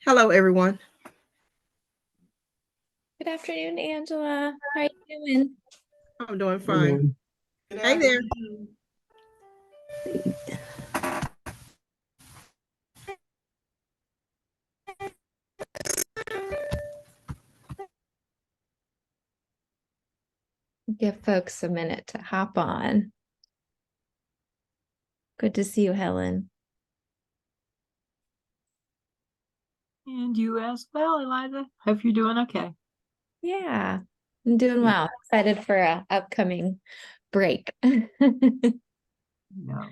Hello, everyone. Good afternoon, Angela. How are you doing? I'm doing Hey, fine. man. Hey there. Give folks a minute to hop on. Good to see you, Helen. And you as well, Eliza. Hope you're doing okay. Yeah, I'm doing well. Excited for a upcoming break. No.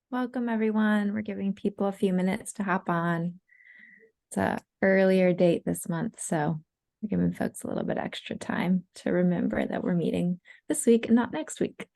Welcome, everyone. We're giving people a few minutes to hop on. It's a earlier date this month, so we're giving folks a little bit extra time to remember that we're meeting this week and not next week.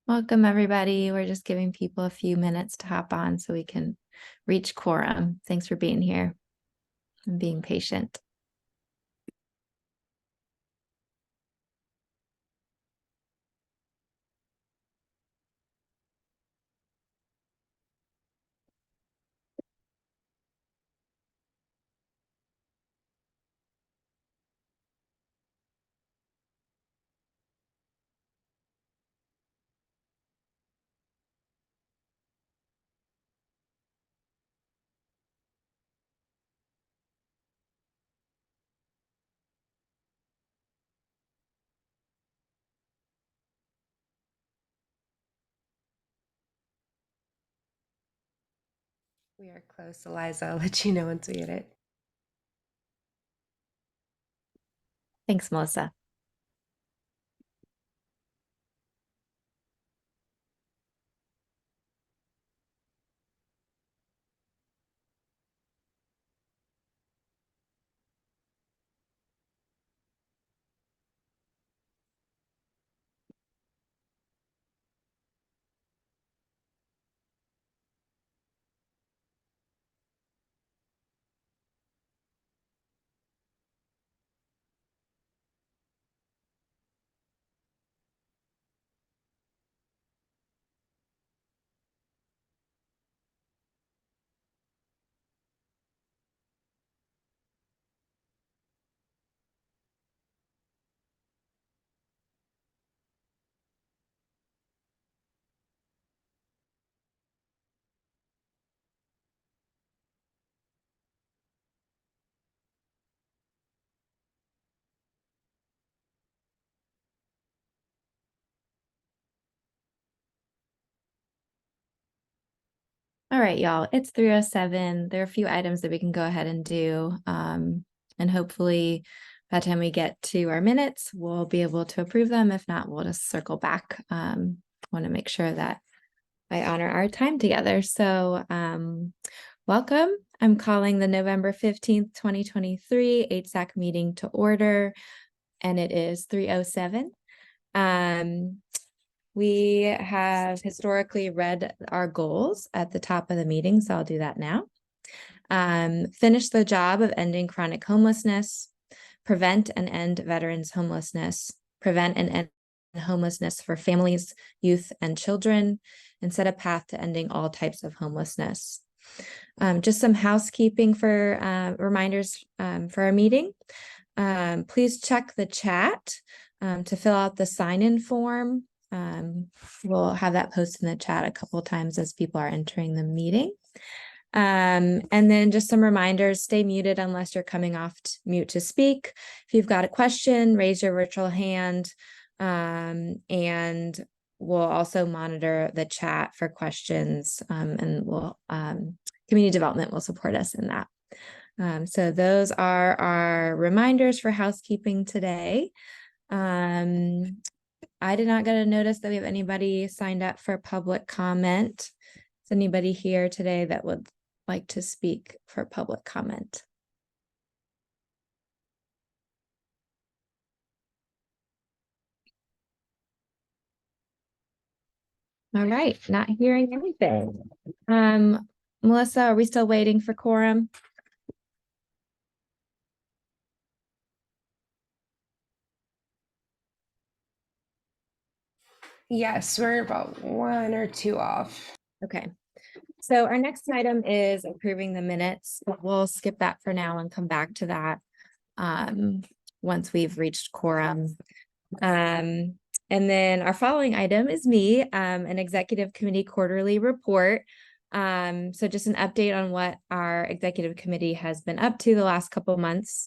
Welcome, everybody. We're just giving people a few minutes to hop on so we can reach quorum. Thanks for being here and being patient. We are close, Eliza. I'll let you know once we get it. Thanks, Melissa. All right, y'all, it's 3:07. There are a few items that we can go ahead and do. And hopefully by the time we get to our minutes, we'll be able to approve them. If not, we'll just circle back. Want to make sure that I honor our time together. So welcome. I'm calling the November 15th, 2023 HSAC meeting to order, and it is 3:07. We have historically read our goals at the top of the meeting, so I'll do that now. Finish the job of ending chronic homelessness, prevent and end veterans homelessness, prevent and end homelessness for families, youth, and children, and set a path to ending all types of homelessness. Just some housekeeping for reminders for our meeting. Please check the chat to fill out the sign-in form. We'll have that posted in the chat a couple of times as people are entering the meeting. And then just some reminders, stay muted unless you're coming off mute to speak. If you've got a question, raise your virtual hand, and we'll also monitor the chat for questions, and we'll community development will support us in that. So those are our reminders for housekeeping today. I did not get a notice that we have anybody signed up for public comment. Is anybody here today that would like to speak for public comment? All right, not hearing anything. Melissa, are we still waiting for quorum? Yes, we're about 1 or 2 off. Okay. So our next item is approving the minutes. We'll skip that for now and come back to that once we've reached quorum. And then our following item is an executive committee quarterly report. So just an update on what our executive committee has been up to the last couple of months.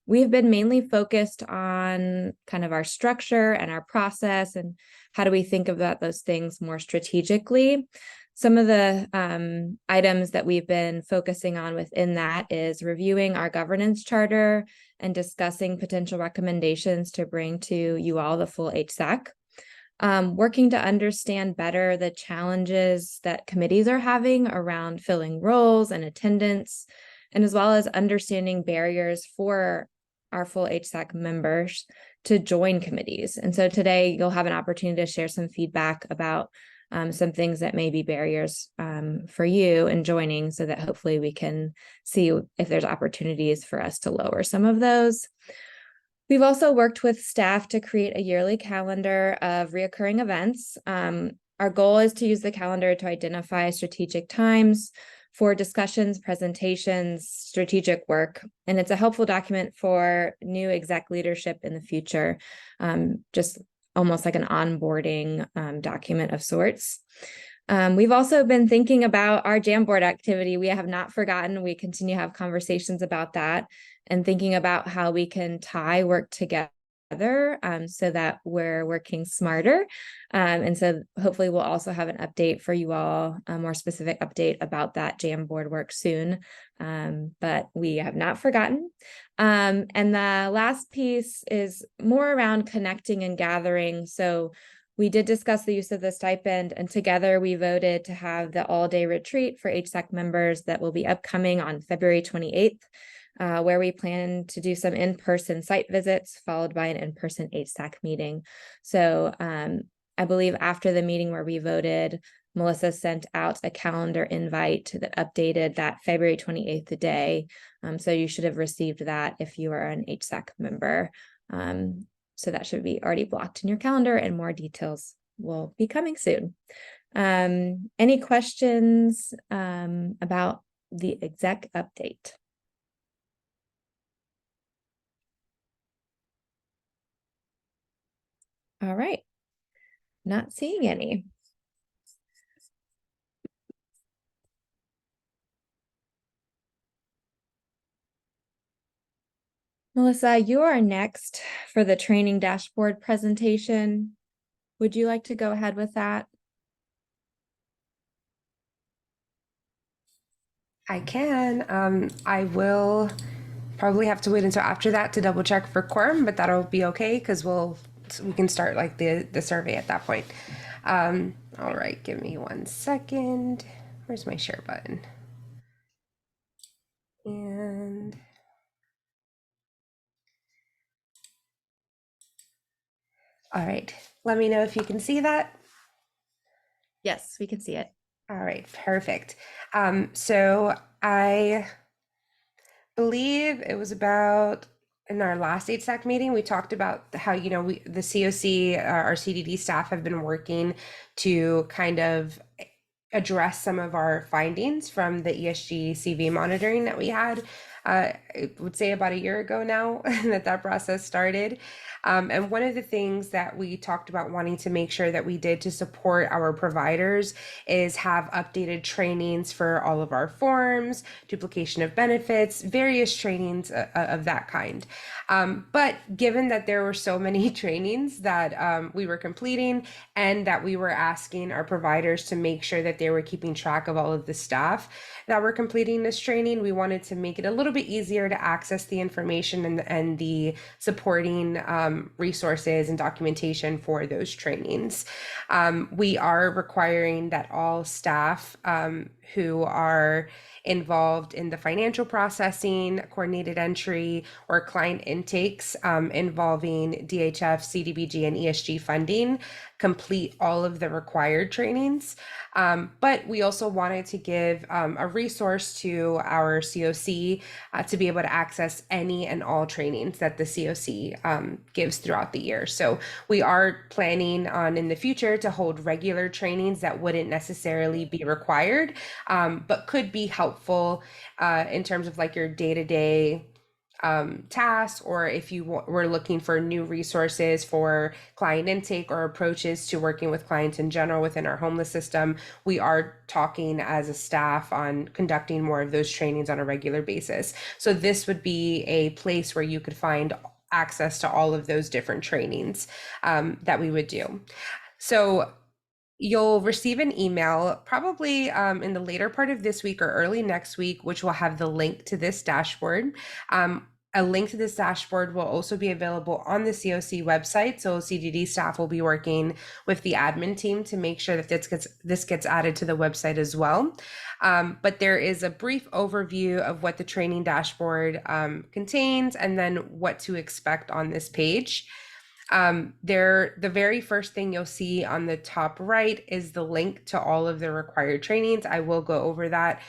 We've been mainly focused on kind of our structure and our process and how do we think about those things more strategically. Some of the items that we've been focusing on within that is reviewing our governance charter and discussing potential recommendations to bring to you all, the full HSAC. Working to understand better the challenges that committees are having around filling roles and attendance, and as well as understanding barriers for our full HSAC members to join committees. And so today you'll have an opportunity to share some feedback about some things that may be barriers for you in joining, so that hopefully we can see if there's opportunities for us to lower some of those. We've also worked with staff to create a yearly calendar of reoccurring events. Our goal is to use the calendar to identify strategic times for discussions, presentations, strategic work, and it's a helpful document for new exec leadership in the future, just almost like an onboarding document of sorts. We've also been thinking about our Jamboard activity. We have not forgotten. We continue to have conversations about that and thinking about how we can tie work together so that we're working smarter. And so hopefully we'll also have an update for you all, a more specific update about that Jamboard work soon. But we have not forgotten. And the last piece is more around connecting and gathering. So we did discuss the use of the stipend, and together we voted to have the all-day retreat for HSAC members that will be upcoming on February 28th. Where we plan to do some in-person site visits followed by an in-person HSAC meeting. So I believe after the meeting where we voted, Melissa sent out a calendar invite that updated that February 28th day. So you should have received that if you are an HSAC member. So that should be already blocked in your calendar, and more details will be coming soon. Any questions about the exec update? All right, not seeing any. Melissa, you are next for the training dashboard presentation. Would you like to go ahead with that? I can. I will probably have to wait until after that to double check for quorum, but that'll be okay because we can start like the survey at that point. All right, give me 1 second. Where's my share button? And all right, let me know if you can see that. Yes, we can see it. All right, perfect. So I believe it was about in our last HSAC meeting, we talked about how, the COC, our CDD staff have been working to kind of address some of our findings from the ESG CV monitoring that we had. I would say about a year ago now that process started. And one of the things that we talked about wanting to make sure that we did to support our providers is have updated trainings for all of our forms, duplication of benefits, various trainings of that kind. But given that there were so many trainings that we were completing and that we were asking our providers to make sure that they were keeping track of all of the staff that were completing this training, we wanted to make it a little bit easier to access the information and the supporting resources and documentation for those trainings. We are requiring that all staff who are involved in the financial processing, coordinated entry, or client intakes involving DHF, CDBG, and ESG funding complete all of the required trainings. But we also wanted to give a resource to our COC to be able to access any and all trainings that the COC gives throughout the year. So we are planning on in the future to hold regular trainings that wouldn't necessarily be required, but could be helpful in terms of like your day-to-day tasks, or if you were looking for new resources for client intake or approaches to working with clients in general within our homeless system. We are talking as a staff on conducting more of those trainings on a regular basis. So this would be a place where you could find access to all of those different trainings that we would do. So you'll receive an email probably in the later part of this week or early next week, which will have the link to this dashboard. A link to this dashboard will also be available on the COC website. So CDD staff will be working with the admin team to make sure that this gets added to the website as well. But there is a brief overview of what the training dashboard contains and then what to expect on this page. The very first thing you'll see on the top right is the link to all of the required trainings. I will go over that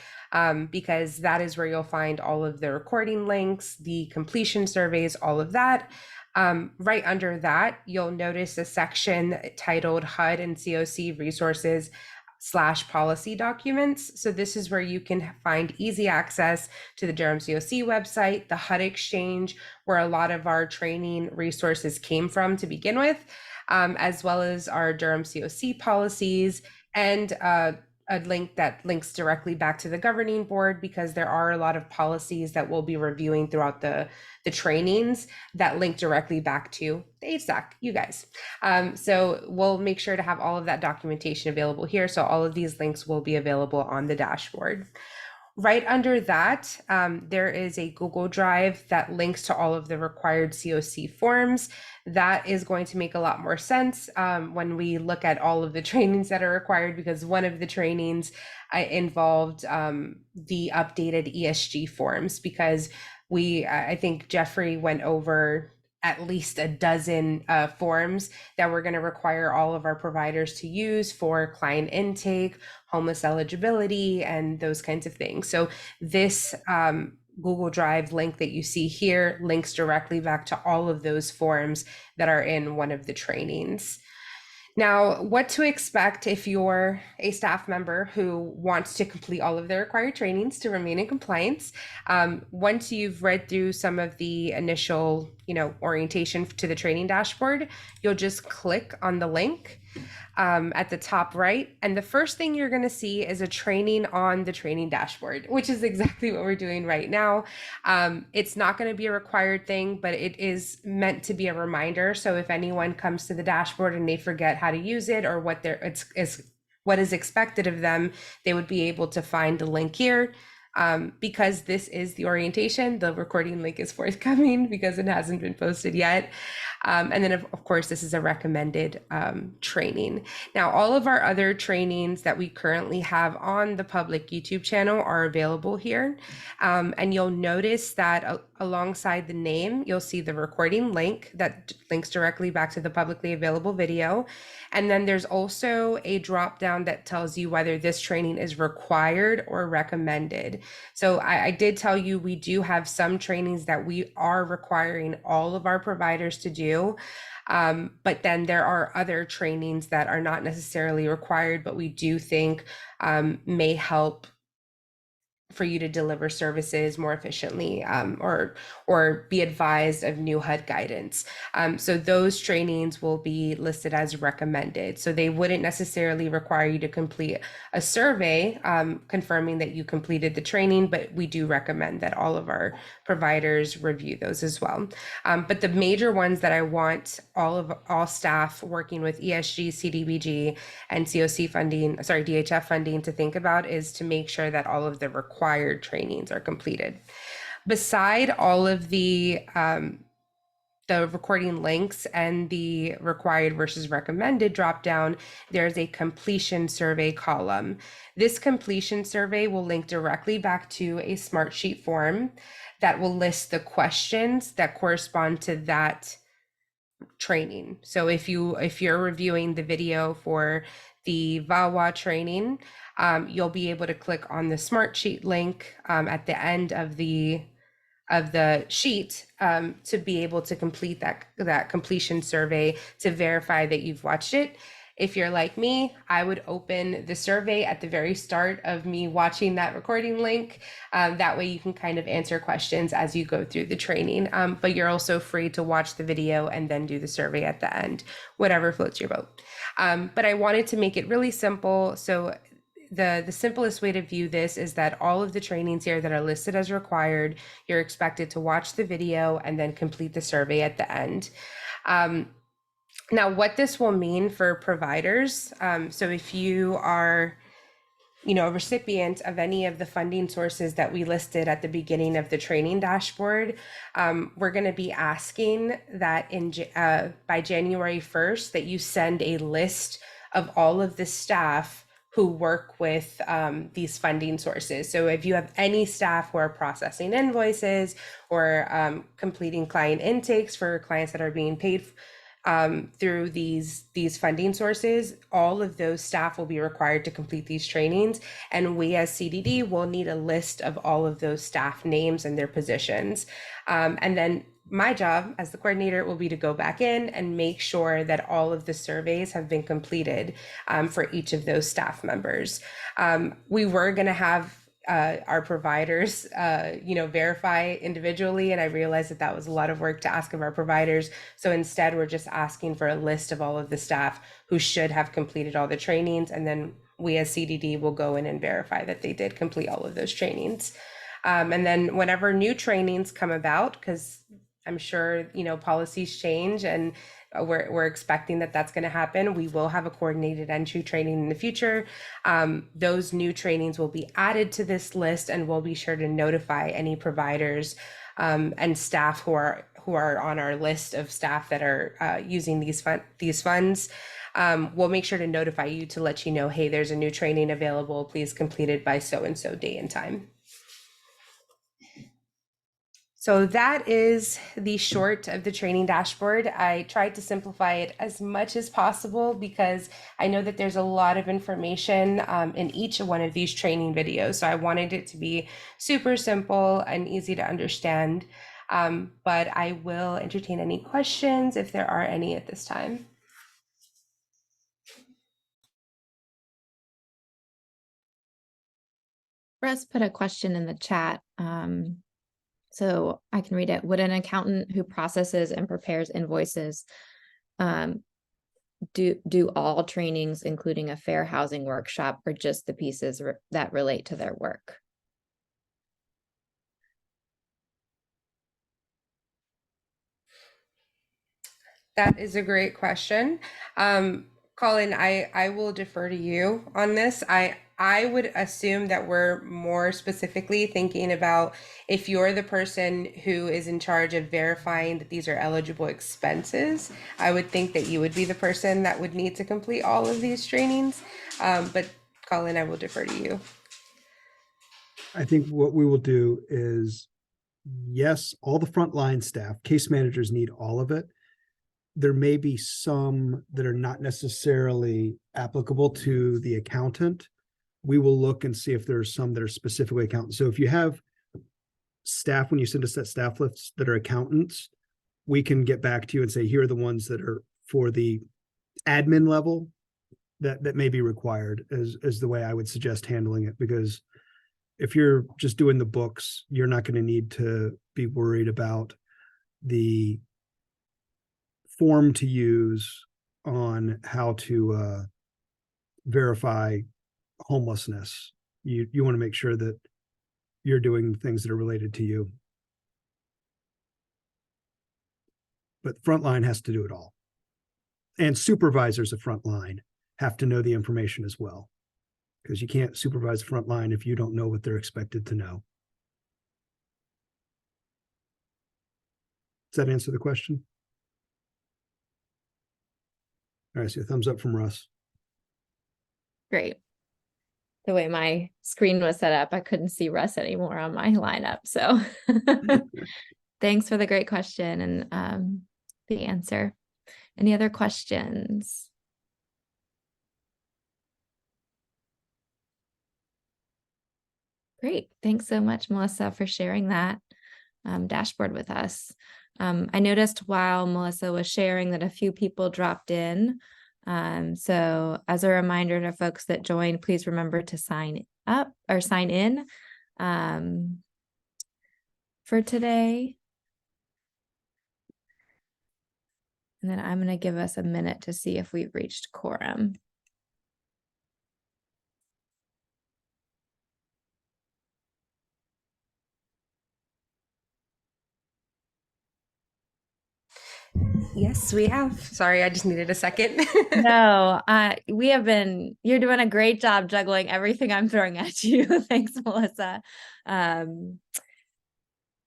because that is where you'll find all of the recording links, the completion surveys, all of that. Right under that, you'll notice a section titled HUD and COC resources / policy documents. So this is where you can find easy access to the Durham COC website, the HUD Exchange, where a lot of our training resources came from to begin with, as well as our Durham COC policies, and a link that links directly back to the governing board, because there are a lot of policies that we'll be reviewing throughout the trainings that link directly back to the HSAC, you guys. So we'll make sure to have all of that documentation available here. So all of these links will be available on the dashboard. Right under that, there is a Google Drive that links to all of the required COC forms. That is going to make a lot more sense when we look at all of the trainings that are required, because one of the trainings involved the updated ESG forms, because I think Jeffrey went over at least a dozen forms that we're going to require all of our providers to use for client intake, homeless eligibility, and those kinds of things. So this Google Drive link that you see here links directly back to all of those forms that are in one of the trainings. Now, what to expect if you're a staff member who wants to complete all of the required trainings to remain in compliance. Once you've read through some of the initial, orientation to the training dashboard, you'll just click on the link at the top right. And the first thing you're going to see is a training on the training dashboard, which is exactly what we're doing right now. It's not going to be a required thing, but it is meant to be a reminder. So if anyone comes to the dashboard and they forget how to use it, or what is expected of them, they would be able to find the link here. Because this is the orientation, the recording link is forthcoming because it hasn't been posted yet. And then of course, this is a recommended training. Now, all of our other trainings that we currently have on the public YouTube channel are available here. And you'll notice that alongside the name, you'll see the recording link that links directly back to the publicly available video. And then there's also a drop down that tells you whether this training is required or recommended. So I did tell you we do have some trainings that we are requiring all of our providers to do. But then there are other trainings that are not necessarily required, but we do think may help for you to deliver services more efficiently, or be advised of new HUD guidance. So those trainings will be listed as recommended. So they wouldn't necessarily require you to complete a survey confirming that you completed the training, but we do recommend that all of our providers review those as well. But the major ones that I want all staff working with ESG, CDBG, and DHF funding to think about is to make sure that all of the required trainings are completed. Beside all of the recording links and the required versus recommended dropdown, there's a completion survey column. This completion survey will link directly back to a Smartsheet form that will list the questions that correspond to that training. So if you're reviewing the video for the VAWA training, you'll be able to click on the Smartsheet link at the end of the sheet to be able to complete that completion survey to verify that you've watched it. If you're like me, I would open the survey at the very start of me watching that recording link. That way you can kind of answer questions as you go through the training, but you're also free to watch the video and then do the survey at the end, whatever floats your boat. But I wanted to make it really simple. So the simplest way to view this is that all of the trainings here that are listed as required, you're expected to watch the video and then complete the survey at the end. Now, what this will mean for providers, so if you are, a recipient of any of the funding sources that we listed at the beginning of the training dashboard, we're going to be asking that by January 1st that you send a list of all of the staff who work with these funding sources. So if you have any staff who are processing invoices or completing client intakes for clients that are being paid through these funding sources, all of those staff will be required to complete these trainings. And we as CDD will need a list of all of those staff names and their positions. And then my job as the coordinator will be to go back in and make sure that all of the surveys have been completed for each of those staff members. We were going to have our providers, verify individually. And I realized that that was a lot of work to ask of our providers. So instead, we're just asking for a list of all of the staff who should have completed all the trainings. And then we as CDD will go in and verify that they did complete all of those trainings. And then whenever new trainings come about, because I'm sure, policies change and we're expecting that that's going to happen. We will have a coordinated entry training in the future. Those new trainings will be added to this list, and we'll be sure to notify any providers and staff who are on our list of staff that are using these funds. We'll make sure to notify you to let you know, hey, there's a new training available. Please complete it by so-and-so day and time. So that is the short of the training dashboard. I tried to simplify it as much as possible because I know that there's a lot of information in each one of these training videos. So I wanted it to be super simple and easy to understand. But I will entertain any questions if there are any at this time. Russ put a question in the chat. So I can read it. Would an accountant who processes and prepares invoices do all trainings, including a fair housing workshop, or just the pieces that relate to their work? That is a great question. Colin, I will defer to you on this. I would assume that we're more specifically thinking about if you're the person who is in charge of verifying that these are eligible expenses, I would think that you would be the person that would need to complete all of these trainings. But Colin, I will defer to you. I think what we will do is, yes, all the frontline staff, case managers need all of it. There may be some that are not necessarily applicable to the accountant. We will look and see if there are some that are specifically accountants. So if you have staff, when you send us that staff list that are accountants, we can get back to you and say, here are the ones that are for the admin level that may be required, as the way I would suggest handling it. Because if you're just doing the books, you're not going to need to be worried about the form to use on how to verify homelessness. You want to make sure that you're doing things that are related to you. But frontline has to do it all. And supervisors of frontline have to know the information as well, because you can't supervise frontline if you don't know what they're expected to know. Does that answer the question? All right, so a thumbs up from Russ. Great. The way my screen was set up, I couldn't see Russ anymore on my lineup. So thanks for the great question and the answer. Any other questions? Great. Thanks so much, Melissa, for sharing that dashboard with us. I noticed while Melissa was sharing that a few people dropped in. So as a reminder to folks that joined, please remember to sign up or sign in for today. And then I'm going to give us a minute to see if we've reached quorum. Yes, we have. Sorry, I just needed a second. No, you're doing a great job juggling everything I'm throwing at you. Thanks, Melissa.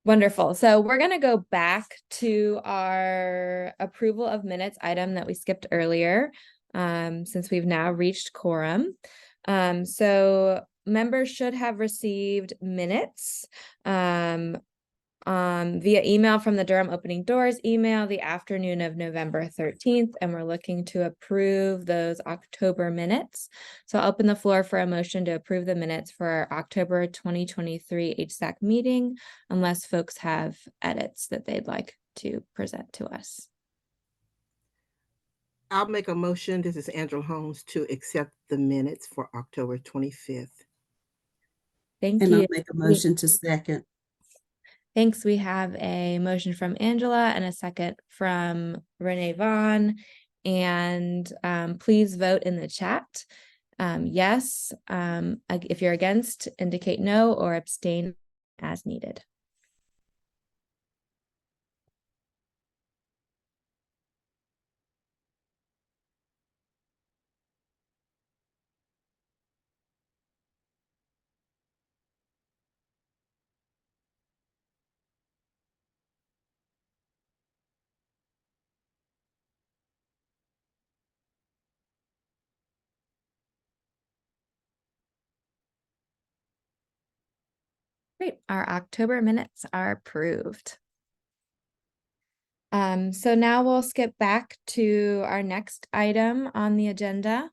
Wonderful. So we're going to go back to our approval of minutes item that we skipped earlier, since we've now reached quorum. So members should have received minutes via email from the Durham Opening Doors email the afternoon of November 13th, and we're looking to approve those October minutes. So I'll open the floor for a motion to approve the minutes for our October 2023 HSAC meeting, unless folks have edits that they'd like to present to us. I'll make a motion. This is Angela Holmes to accept the minutes for October 25th. Thank And you. I'll make a motion to second. Thanks. We have a motion from Angela and a second from Renee Vaughn. And please vote in the chat. Yes, if you're against, indicate no, or abstain as needed. Great, our October minutes are approved. So now we'll skip back to our next item on the agenda,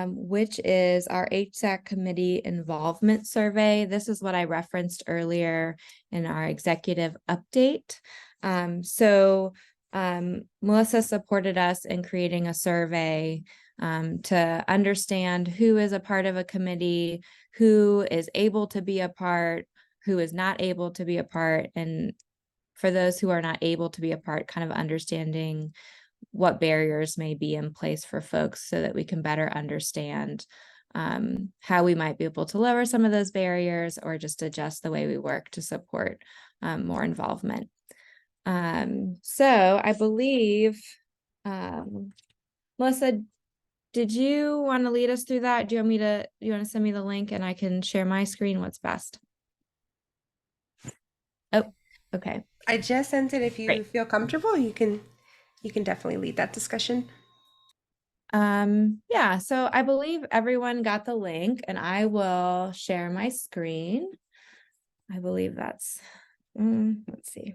which is our HSAC committee involvement survey. This is what I referenced earlier in our executive update. Melissa supported us in creating a survey to understand who is a part of a committee, who is able to be a part, who is not able to be a part, and for those who are not able to be a part, kind of understanding what barriers may be in place for folks so that we can better understand how we might be able to lower some of those barriers or just adjust the way we work to support more involvement. So I believe, Melissa, did you want to lead us through that? Do you want to send me the link and I can share my screen? What's best? Oh, okay. I just sent it. If you Great. feel comfortable, you can definitely lead that discussion. Yeah, so I believe everyone got the link and I will share my screen. I believe that's, let's see.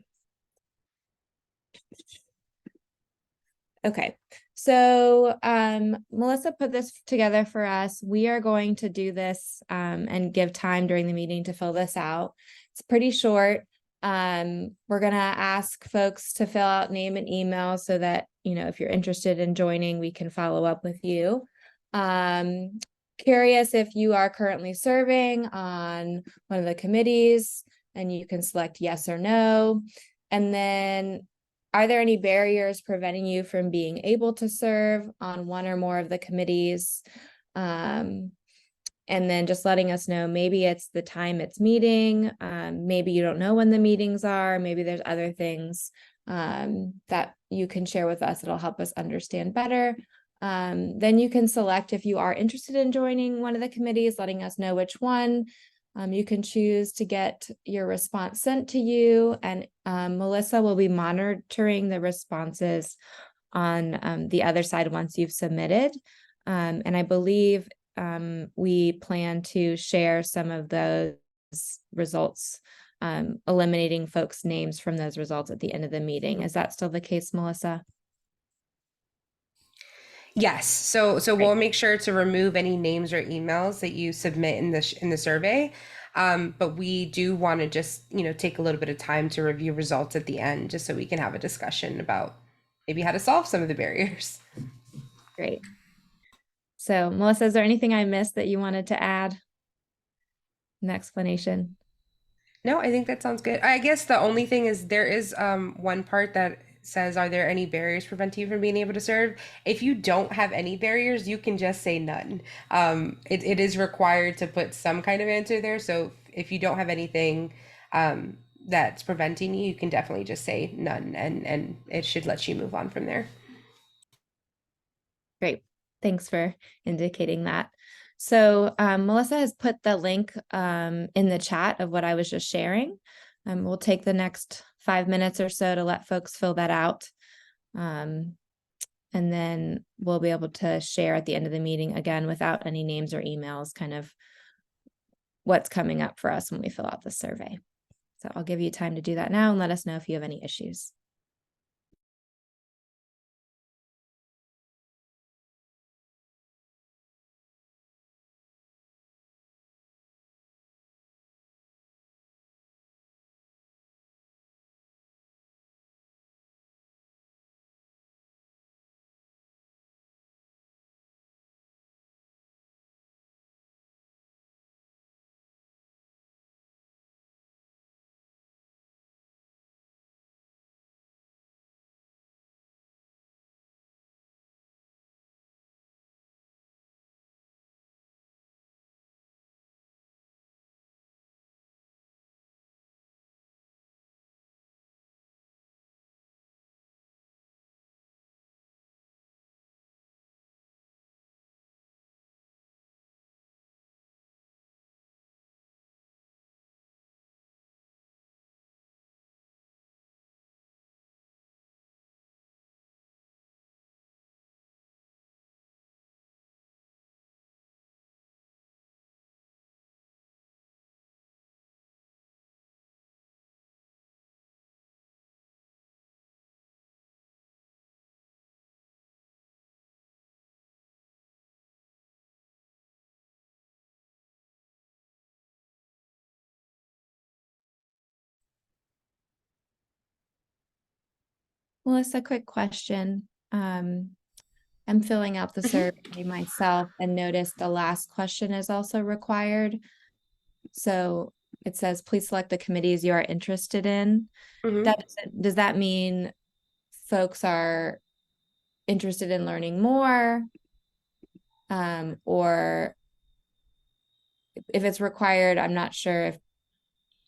Okay, so Melissa put this together for us. We are going to do this and give time during the meeting to fill this out. It's pretty short. We're gonna ask folks to fill out name and email so that, you know, if you're interested in joining, we can follow up with you. Curious if you are currently serving on one of the committees, and you can select yes or no. And then, are there any barriers preventing you from being able to serve on one or more of the committees? And then just letting us know, maybe it's the time it's meeting, maybe you don't know when the meetings are, maybe there's other things that you can share with us that'll help us understand better. Then you can select if you are interested in joining one of the committees, letting us know which one. You can choose to get your response sent to you, and Melissa will be monitoring the responses on the other side once you've submitted. And I believe we plan to share some of those results, eliminating folks' names from those results at the end of the meeting. Is that still the case, Melissa? Yes. So we'll make sure to remove any names or emails that you submit in the survey. But we do want to just, you know, take a little bit of time to review results at the end, just so we can have a discussion about maybe how to solve some of the barriers. Great. So Melissa, is there anything I missed that you wanted to add? An explanation? No, I think that sounds good. I guess the only thing is there is one part that says, are there any barriers preventing you from being able to serve? If you don't have any barriers, you can just say none. It is required to put some kind of answer there. So if you don't have anything that's preventing you, you can definitely just say none, and it should let you move on from there. Great. Thanks for indicating that. So Melissa has put the link in the chat of what I was just sharing. We'll take the next 5 minutes or so to let folks fill that out. And then we'll be able to share at the end of the meeting, again, without any names or emails, kind of what's coming up for us when we fill out the survey. So I'll give you time to do that now and let us know if you have any issues. Melissa, quick question. I'm filling out the survey myself and noticed the last question is also required. So it says, please select the committees you are interested in. Mhm. Does that mean folks are interested in learning more? Or if it's required, I'm not sure if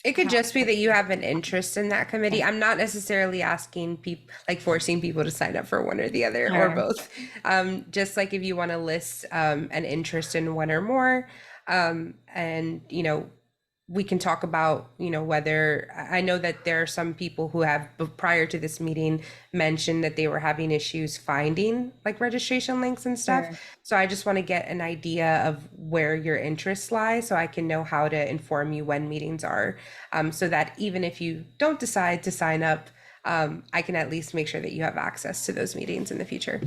It could how- just be that you have an interest in that committee. I'm not necessarily asking people, like forcing people to sign up for one or the other or Sure. both. Just like if you want to list an interest in one or more, and you know, we can talk about, you know, whether I know that there are some people who have prior to this meeting mentioned that they were having issues finding like registration links and stuff. Sure. So I just want to get an idea of where your interests lie so I can know how to inform you when meetings are, so that even if you don't decide to sign up, I can at least make sure that you have access to those meetings in the future.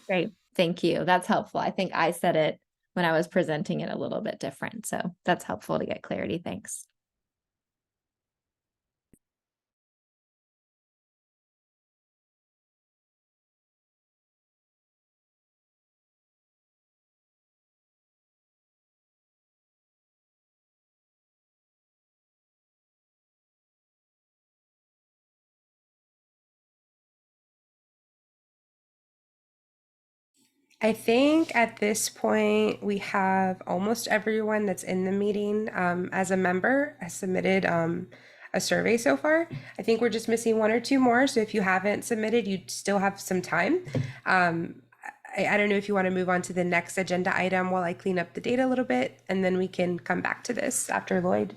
Great. Thank you. That's helpful. I think I said it when I was presenting it a little bit different. So that's helpful to get clarity. Thanks. I think at this point we have almost everyone that's in the meeting as a member has submitted a survey so far. I think we're just missing one or two more. So if you haven't submitted, you still have some time. I don't know if you want to move on to the next agenda item while I clean up the data a little bit, and then we can come back to this after Lloyd.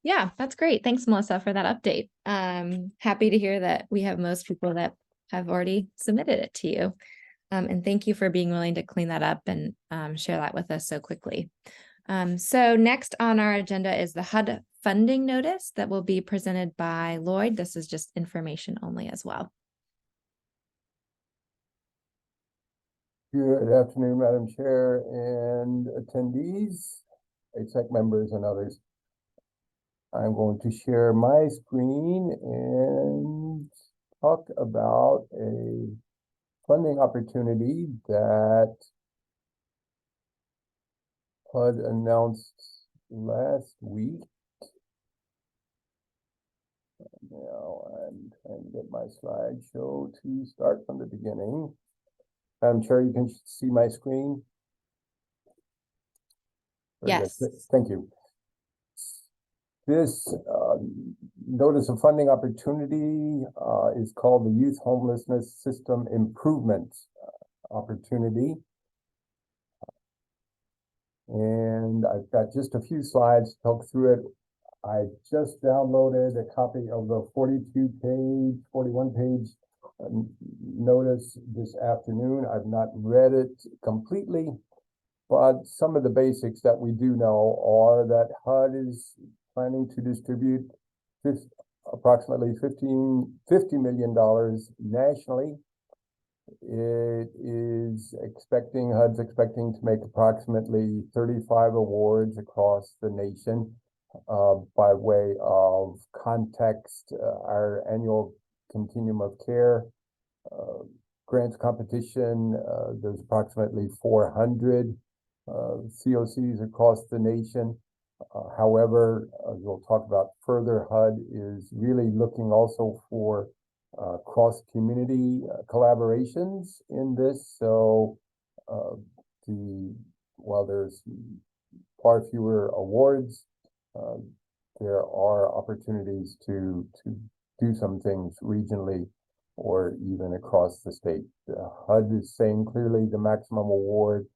Yeah, that's great. Thanks, Melissa, for that update. Happy to hear that we have most people that have already submitted it to you. And thank you for being willing to clean that up and share that with us so quickly. So next on our agenda is the HUD funding notice that will be presented by Lloyd. This is just information only as well. Good afternoon, Madam Chair and attendees, HSEC members and others. I'm going to share my screen and talk about a funding opportunity that HUD announced last week. Now I'm trying to get my slideshow to start from the beginning. I'm sure you can see my screen. Very good. Yes. Thank you. This notice of funding opportunity is called the Youth Homelessness System Improvement Opportunity. And I've got just a few slides to talk through it. I just downloaded a copy of the 41 page notice this afternoon. I've not read it completely, but some of the basics that we do know are that HUD is planning to distribute approximately $50 million nationally. HUD's expecting to make approximately 35 awards across the nation. By way of context, our annual Continuum of Care grants competition, there's approximately 400 COCs across the nation. However, as we'll talk about further, HUD is really looking also for cross-community collaborations in this. So while there's far fewer awards, there are opportunities to do some things regionally or even across the state. HUD is saying clearly the maximum award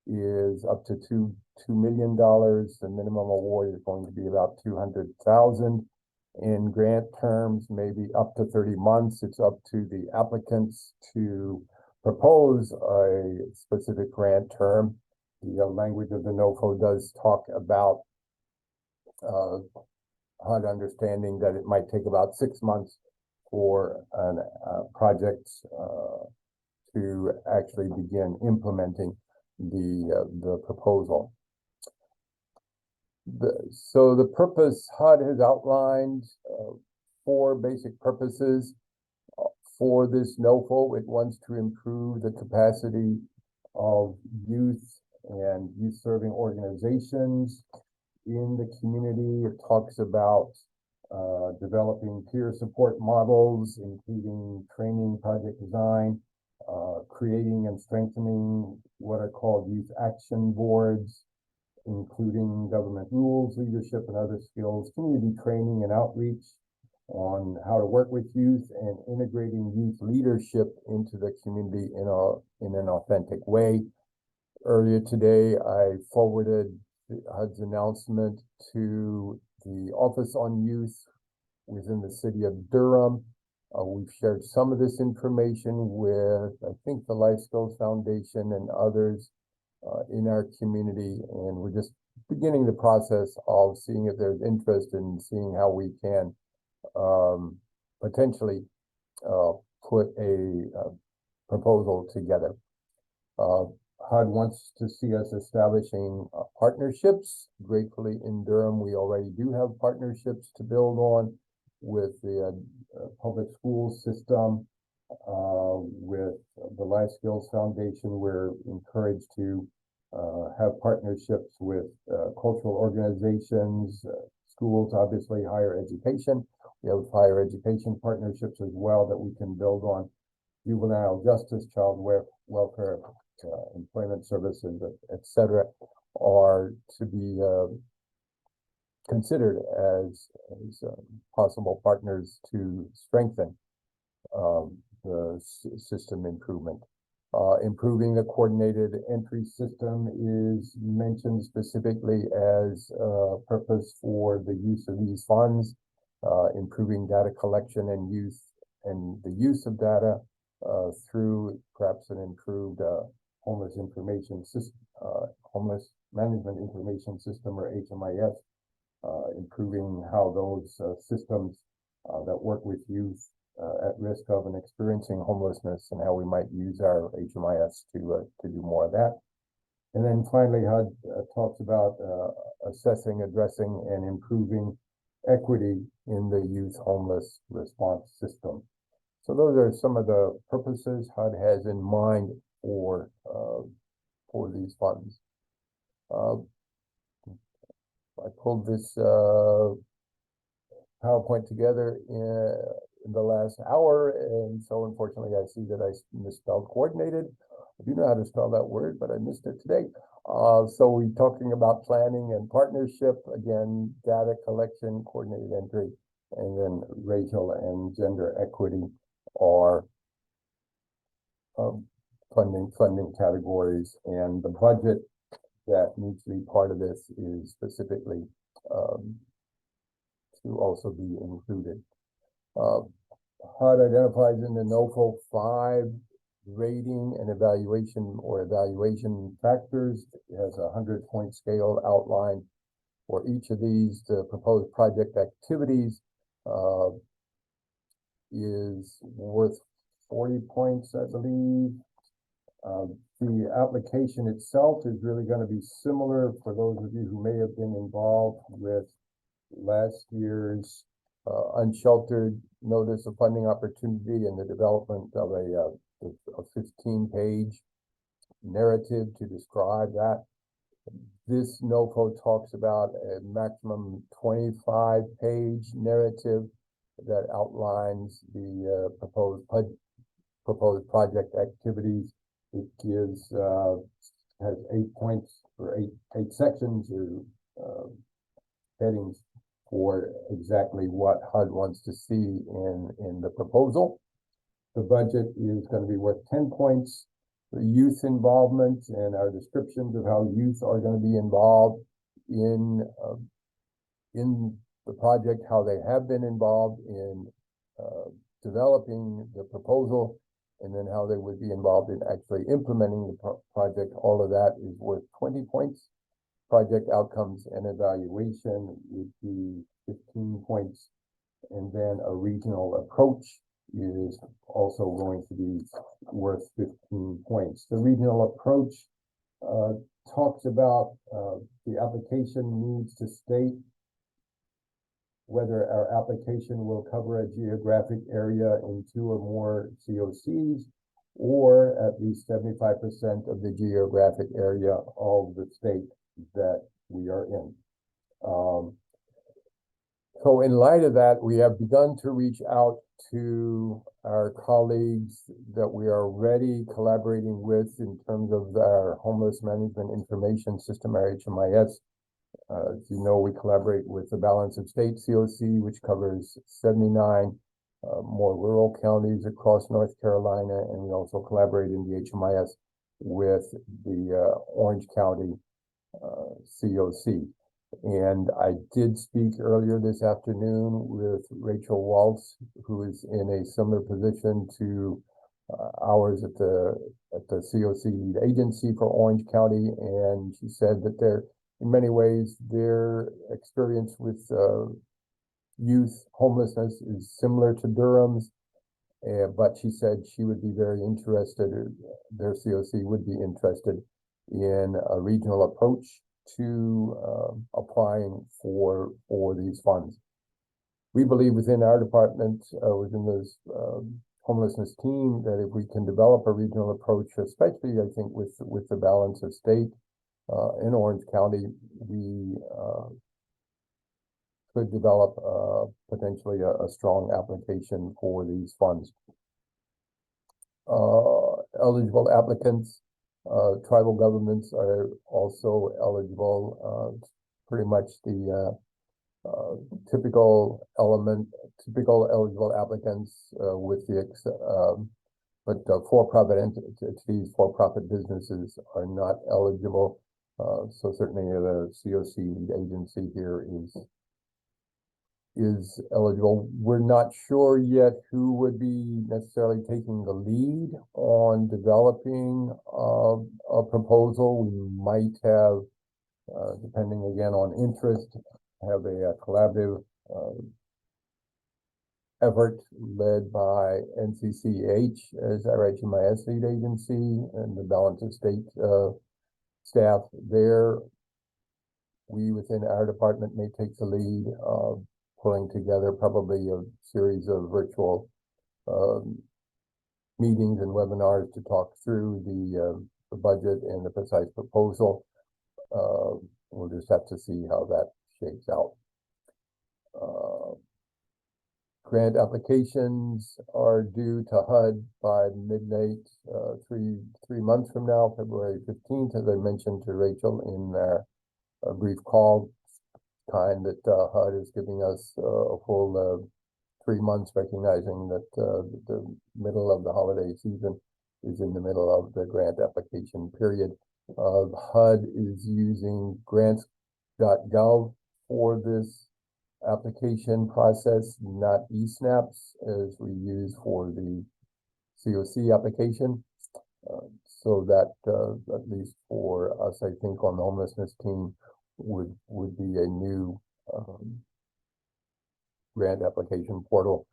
is up to $2 million. The minimum award is going to be about 200,000. In grant terms, maybe up to 30 months. It's up to the applicants to propose a specific grant term. The language of the NOFO does talk about HUD understanding that it might take about 6 months for a project to actually begin implementing the proposal. So the purpose, HUD has outlined 4 basic purposes for this NOFO. It wants to improve the capacity of youth and youth-serving organizations in the community. It talks about developing peer support models, including training, project design, creating and strengthening what are called youth action boards, including government rules, leadership, and other skills, community training and outreach on how to work with youth, and integrating youth leadership into the community in an authentic way. Earlier today, I forwarded HUD's announcement to the Office on Youth within the city of Durham. We've shared some of this information with, I think, the Life Skills Foundation and others in our community, and we're just beginning the process of seeing if there's interest in seeing how we can potentially put a proposal together. HUD wants to see us establishing partnerships. Gratefully, in Durham, we already do have partnerships to build on with the public school system, with the Life Skills Foundation. We're encouraged to have partnerships with cultural organizations, schools, obviously higher education. We have higher education partnerships as well that we can build on. Juvenile justice, child welfare, employment services, etc., are to be considered as possible partners to strengthen the system improvement. Improving the coordinated entry system is mentioned specifically as a purpose for the use of these funds. Improving data collection and the use of data through perhaps an improved homeless management information system, or HMIS. Improving how those systems that work with youth at risk of and experiencing homelessness, and how we might use our HMIS to do more of that. And then finally, HUD talks about assessing, addressing, and improving equity in the youth homeless response system. So those are some of the purposes HUD has in mind for these funds. I pulled this PowerPoint together in the last hour, and so unfortunately I see that I misspelled coordinated. I do know how to spell that word, but I missed it today. So we're talking about planning and partnership, again, data collection, coordinated entry, and then racial and gender equity are funding categories, and the budget that needs to be part of this is specifically to also be included. HUD identifies in the NOFO 5 rating and evaluation factors. It has a 100-point scale outlined for each of these, the proposed project activities is worth 40 points, I believe. The application itself is really going to be similar for those of you who may have been involved with last year's unsheltered notice of funding opportunity and the development of a 15-page narrative to describe that. This NOFO talks about a maximum 25-page narrative that outlines the proposed project activities. It gives has 8 points or eight sections or headings for exactly what HUD wants to see in the proposal. The budget is going to be worth 10 points. The youth involvement and our descriptions of how youth are going to be involved in the project, how they have been involved in developing the proposal, and then how they would be involved in actually implementing the project. All of that is worth 20 points. Project outcomes and evaluation would be 15 points. And then a regional approach is also going to be worth 15 points. The regional approach talks about the application needs to state whether our application will cover a geographic area in 2 or more COCs, or at least 75% of the geographic area of the state that we are in. So in light of that, we have begun to reach out to our colleagues that we are already collaborating with in terms of our Homeless Management Information System, our HMIS. As you know, we collaborate with the Balance of State COC, which covers 79 more rural counties across North Carolina, and we also collaborate in the HMIS with the Orange County COC. And I did speak earlier this afternoon with Rachel Waltz, who is in a similar position to ours at the COC agency for Orange County, and she said that in many ways, their experience with youth homelessness is similar to Durham's, but she said she would be very interested, or their COC would be interested in a regional approach to applying for these funds. We believe within our department, within this homelessness team, that if we can develop a regional approach, especially I think with the Balance of State, in Orange County, we could develop potentially a strong application for these funds. Eligible applicants, tribal governments are also eligible. Pretty much the typical eligible applicants with the but for-profit entities, for-profit businesses are not eligible. So certainly the COC lead agency here is eligible. We're not sure yet who would be necessarily taking the lead on developing a proposal. We might have, depending again on interest, have a collaborative effort led by NCCH as our HMIS lead agency and the Balance of State staff there. We within our department may take the lead of pulling together probably a series of virtual meetings and webinars to talk through the budget and the precise proposal. We'll just have to see how that shakes out. Grant applications are due to HUD by midnight, 3 months from now, February 15th, as I mentioned to Rachel in our brief call time, that HUD is giving us a full 3 months, recognizing that the middle of the holiday season is in the middle of the grant application period. HUD is using grants.gov for this application process, not eSnaps as we use for the COC application. So that at least for us, I think on the homelessness team, would be a new grant application portal.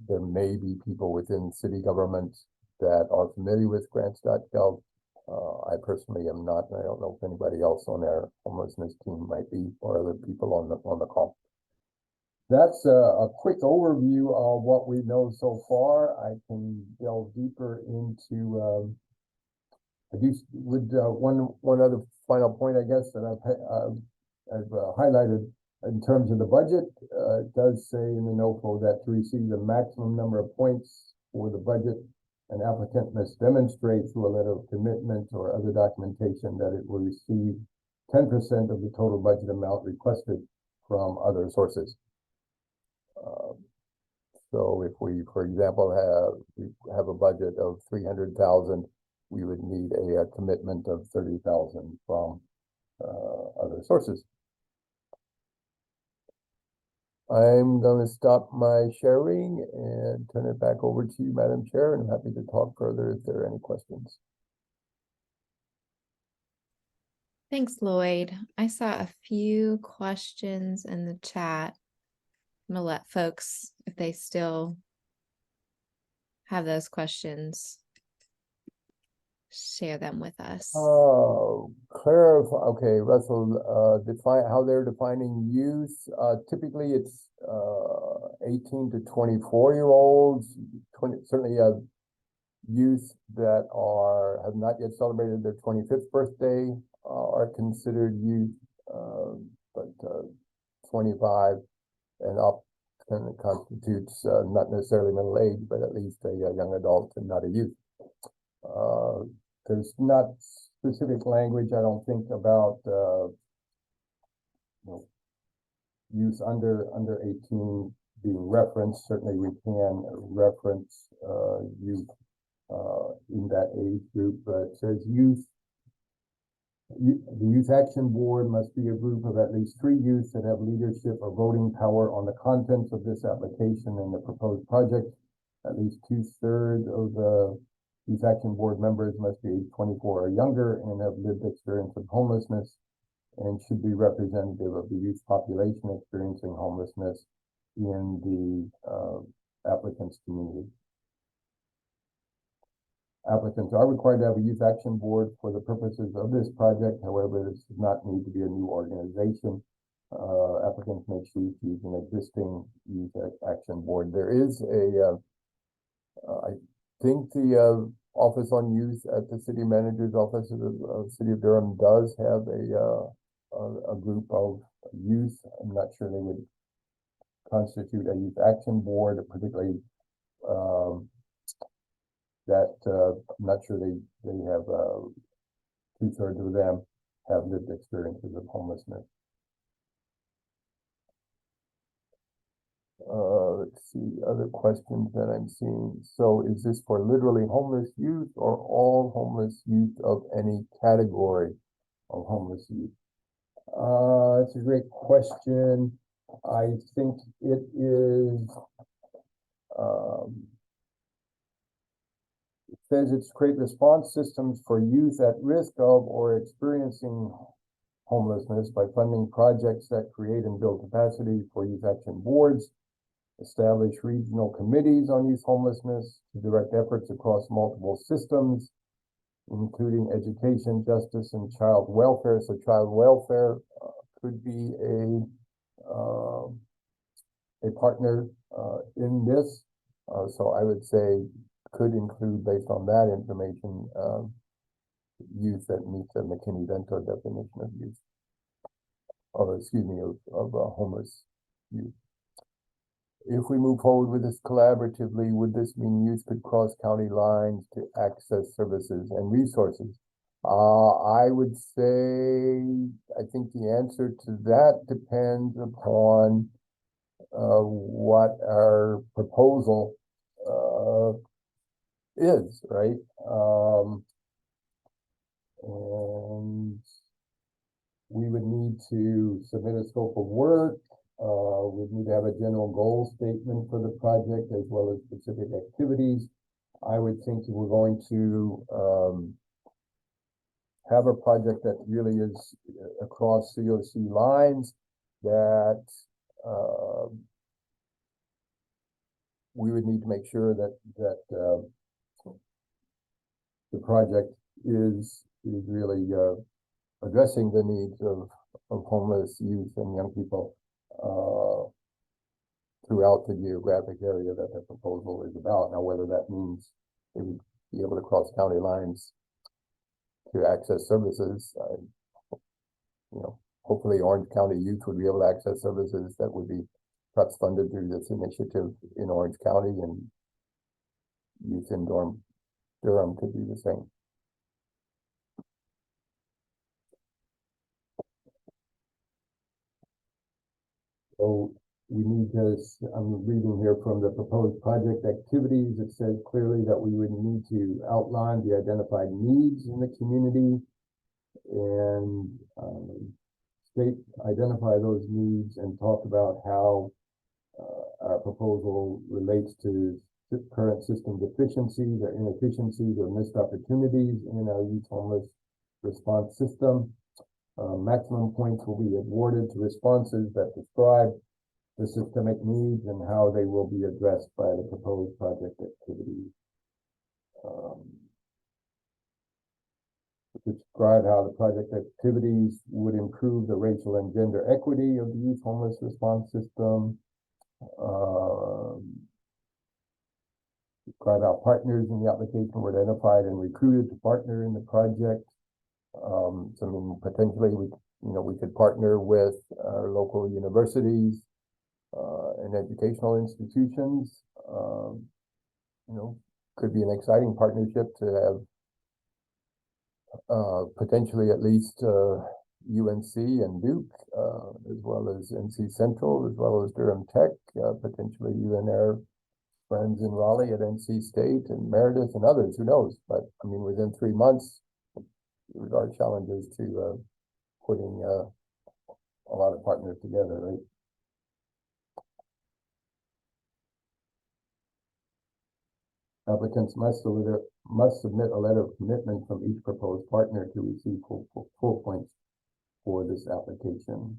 There may be people within city governments that are familiar with grants.gov. I personally am not, and I don't know if anybody else on our homelessness team might be, or other people on the call. That's a quick overview of what we know so far. I can delve deeper into one other final point, I guess, that I've highlighted in terms of the budget. It does say in the NOFO that to receive the maximum number of points for the budget, an applicant must demonstrate through a letter of commitment or other documentation that it will receive 10% of the total budget amount requested from other sources. So if we, for example, have a budget of 300,000, we would need a commitment of 30,000 from other sources. I'm going to stop my sharing and turn it back over to you, Madam Chair, and I'm happy to talk further if there are any questions. Thanks, Lloyd. I saw a few questions in the chat. I'm gonna let folks, if they still have those questions, share them with us. Clarify, okay, Russell, define how they're defining youth. Typically it's 18 to 24-year-olds, certainly youth that have not yet celebrated their 25th birthday are considered youth, but 25 and up kind of constitutes not necessarily middle age, but at least a young adult and not a youth. There's not specific language, I don't think, about youth under 18 being referenced. Certainly we can reference youth in that age group, but it says youth. The Youth Action Board must be a group of at least 3 youths that have leadership or voting power on the contents of this application and the proposed project. At least 2/3 of the Youth Action Board members must be age 24 or younger and have lived experience of homelessness and should be representative of the youth population experiencing homelessness in the applicant's community. Applicants are required to have a youth action board for the purposes of this project. However, this does not need to be a new organization. Applicants may choose to use an existing youth action board. There is I think the Office on Youth at the City Manager's Office of the City of Durham does have a group of youth. I'm not sure they would constitute a youth action board, particularly I'm not sure they have 2/3 of them have lived experiences of homelessness. Let's see, other questions that I'm seeing. So is this for literally homeless youth or all homeless youth of any category of homeless youth? That's a great question. I think it is, it says it's create response systems for youth at risk of or experiencing homelessness by funding projects that create and build capacity for youth action boards, establish regional committees on youth homelessness to direct efforts across multiple systems, including education, justice, and child welfare. So child welfare could be a partner in this. So I would say could include, based on that information, youth that meet the McKinney-Vento definition of youth, or excuse me, of homeless youth. If we move forward with this collaboratively, would this mean youth could cross county lines to access services and resources? I would say, I think the answer to that depends upon what our proposal is, right? And we would need to submit a scope of work. We'd need to have a general goal statement for the project as well as specific activities. I would think that we're going to have a project that really is across COC lines, that we would need to make sure that the project is really addressing the needs of homeless youth and young people throughout the geographic area that the proposal is about. Now, whether that means they would be able to cross county lines to access services, hopefully Orange County youth would be able to access services that would be perhaps funded through this initiative in Orange County, and youth in Durham could do the same. So we need to, I'm reading here from the proposed project activities. It says clearly that we would need to outline the identified needs in the community and identify those needs and talk about how our proposal relates to current system deficiencies or inefficiencies or missed opportunities in our youth homeless response system. Maximum points will be awarded to responses that describe the systemic needs and how they will be addressed by the proposed project activities. Describe how the project activities would improve the racial and gender equity of the youth homeless response system. Describe how partners in the application were identified and recruited to partner in the project. So I mean, potentially we could partner with our local universities and educational institutions. Could be an exciting partnership to have potentially at least UNC and Duke, as well as NC Central, as well as Durham Tech, potentially even our friends in Raleigh at NC State and Meredith and others, who knows? But I mean, within 3 months, there are challenges to putting a lot of partners together, right? Applicants must submit a letter of commitment from each proposed partner to receive full points for this application.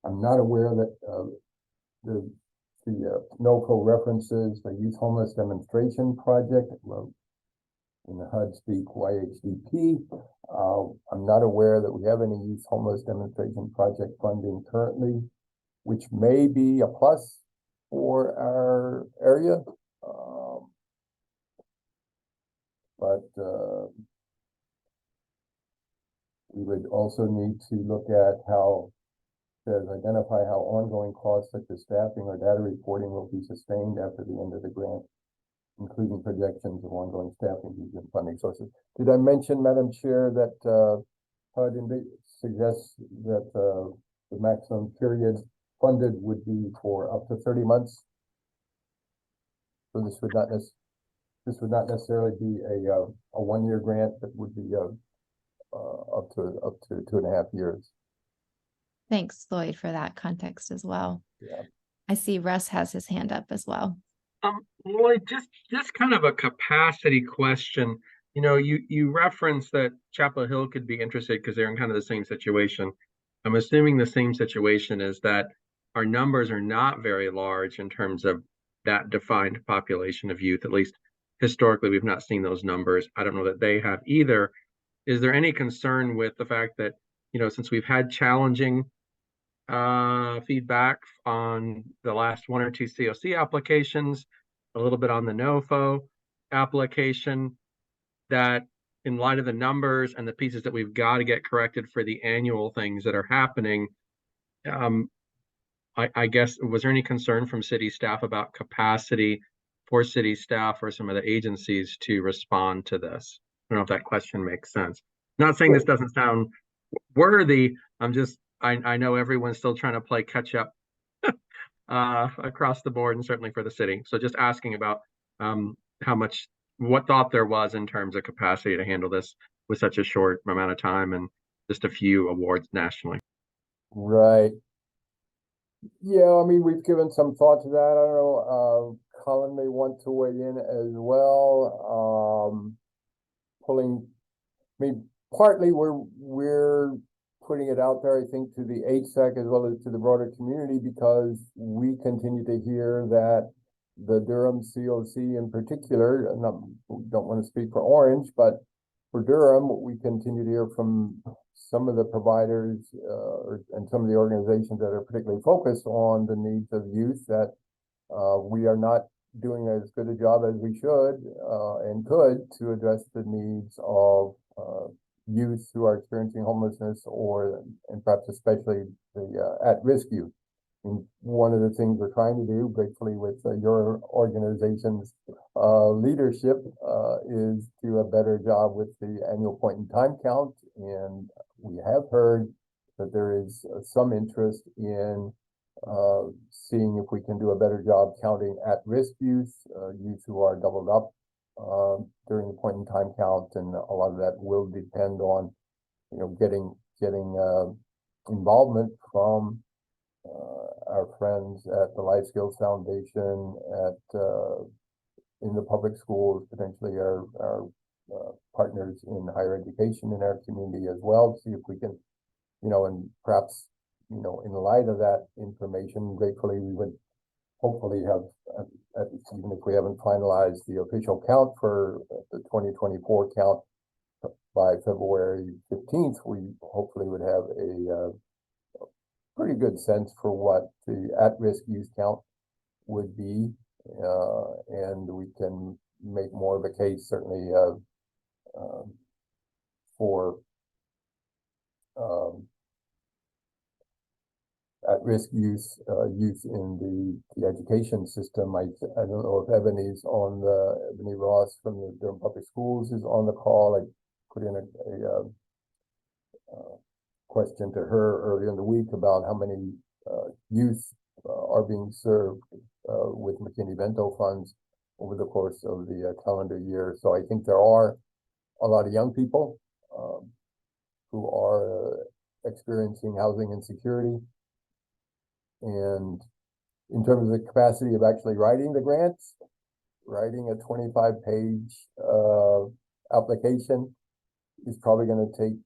I'm not aware that the NOCO references the Youth Homeless Demonstration Project, well, in the HUD speak YHDP. I'm not aware that we have any Youth Homeless Demonstration Project funding currently, which may be a plus for our area. But we would also need to look at how identify how ongoing costs such as staffing or data reporting will be sustained after the end of the grant, including projections of ongoing staffing and funding sources. Did I mention, Madam Chair, that HUD suggests that the maximum period funded would be for up to 30 months? So this would not necessarily be a 1-year grant, but would be up to 2.5 years. Thanks, Lloyd, for that context as well. Yeah. I see Russ has his hand up as well. Lloyd, just kind of a capacity question. You referenced that Chapel Hill could be interested because they're in kind of the same situation. I'm assuming the same situation is that our numbers are not very large in terms of that defined population of youth. At least historically, we've not seen those numbers. I don't know that they have either. Is there any concern with the fact that, since we've had challenging feedback on the last 1 or 2 COC applications, a little bit on the NOFO application, that in light of the numbers and the pieces that we've got to get corrected for the annual things that are happening, I guess, was there any concern from city staff about capacity for city staff or some of the agencies to respond to this? I don't know if that question makes sense. Not saying this doesn't sound worthy. I know everyone's still trying to play catch up across the board and certainly for the city. So just asking about what thought there was in terms of capacity to handle this with such a short amount of time and just a few awards nationally. Right. Yeah, I mean, we've given some thought to that. I don't know, Colin may want to weigh in as well. pulling, I mean, partly we're putting it out there, I think, to the HSEC as well as to the broader community, because we continue to hear that the Durham COC in particular, and don't want to speak for Orange, but for Durham, we continue to hear from some of the providers and some of the organizations that are particularly focused on the needs of youth, that we are not doing as good a job as we should and could to address the needs of youth who are experiencing homelessness, and perhaps especially the at-risk youth. And one of the things we're trying to do, gratefully with your organization's leadership, is do a better job with the annual point in time count. And we have heard that there is some interest in seeing if we can do a better job counting at-risk youth, youth who are doubled up during the point in time count, and a lot of that will depend on, getting involvement from our friends at the Life Skills Foundation, in the public schools, potentially our partners in higher education in our community as well, see if we can, and perhaps, in light of that information, gratefully, we would hopefully have, even if we haven't finalized the official count for the 2024 count by February 15th, we hopefully would have a pretty good sense for what the at-risk youth count would be, and we can make more of a case, certainly, for at-risk youth in the education system. I don't know if Ebony Ross from the Durham Public Schools is on the call. I put in a question to her earlier in the week about how many youth are being served with McKinney-Vento funds over the course of the calendar year. So I think there are a lot of young people who are experiencing housing insecurity. And in terms of the capacity of actually writing the grants, writing a 25-page application is probably going to take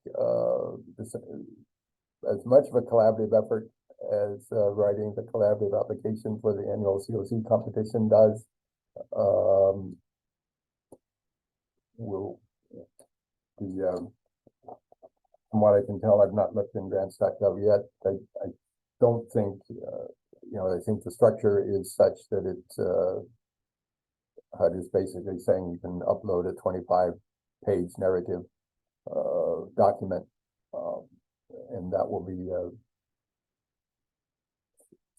as much of a collaborative effort as writing the collaborative application for the annual COC competition does. From what I can tell, I've not looked in grants.gov yet. I don't think, I think the structure is such that HUD is basically saying you can upload a 25-page narrative document, and that will be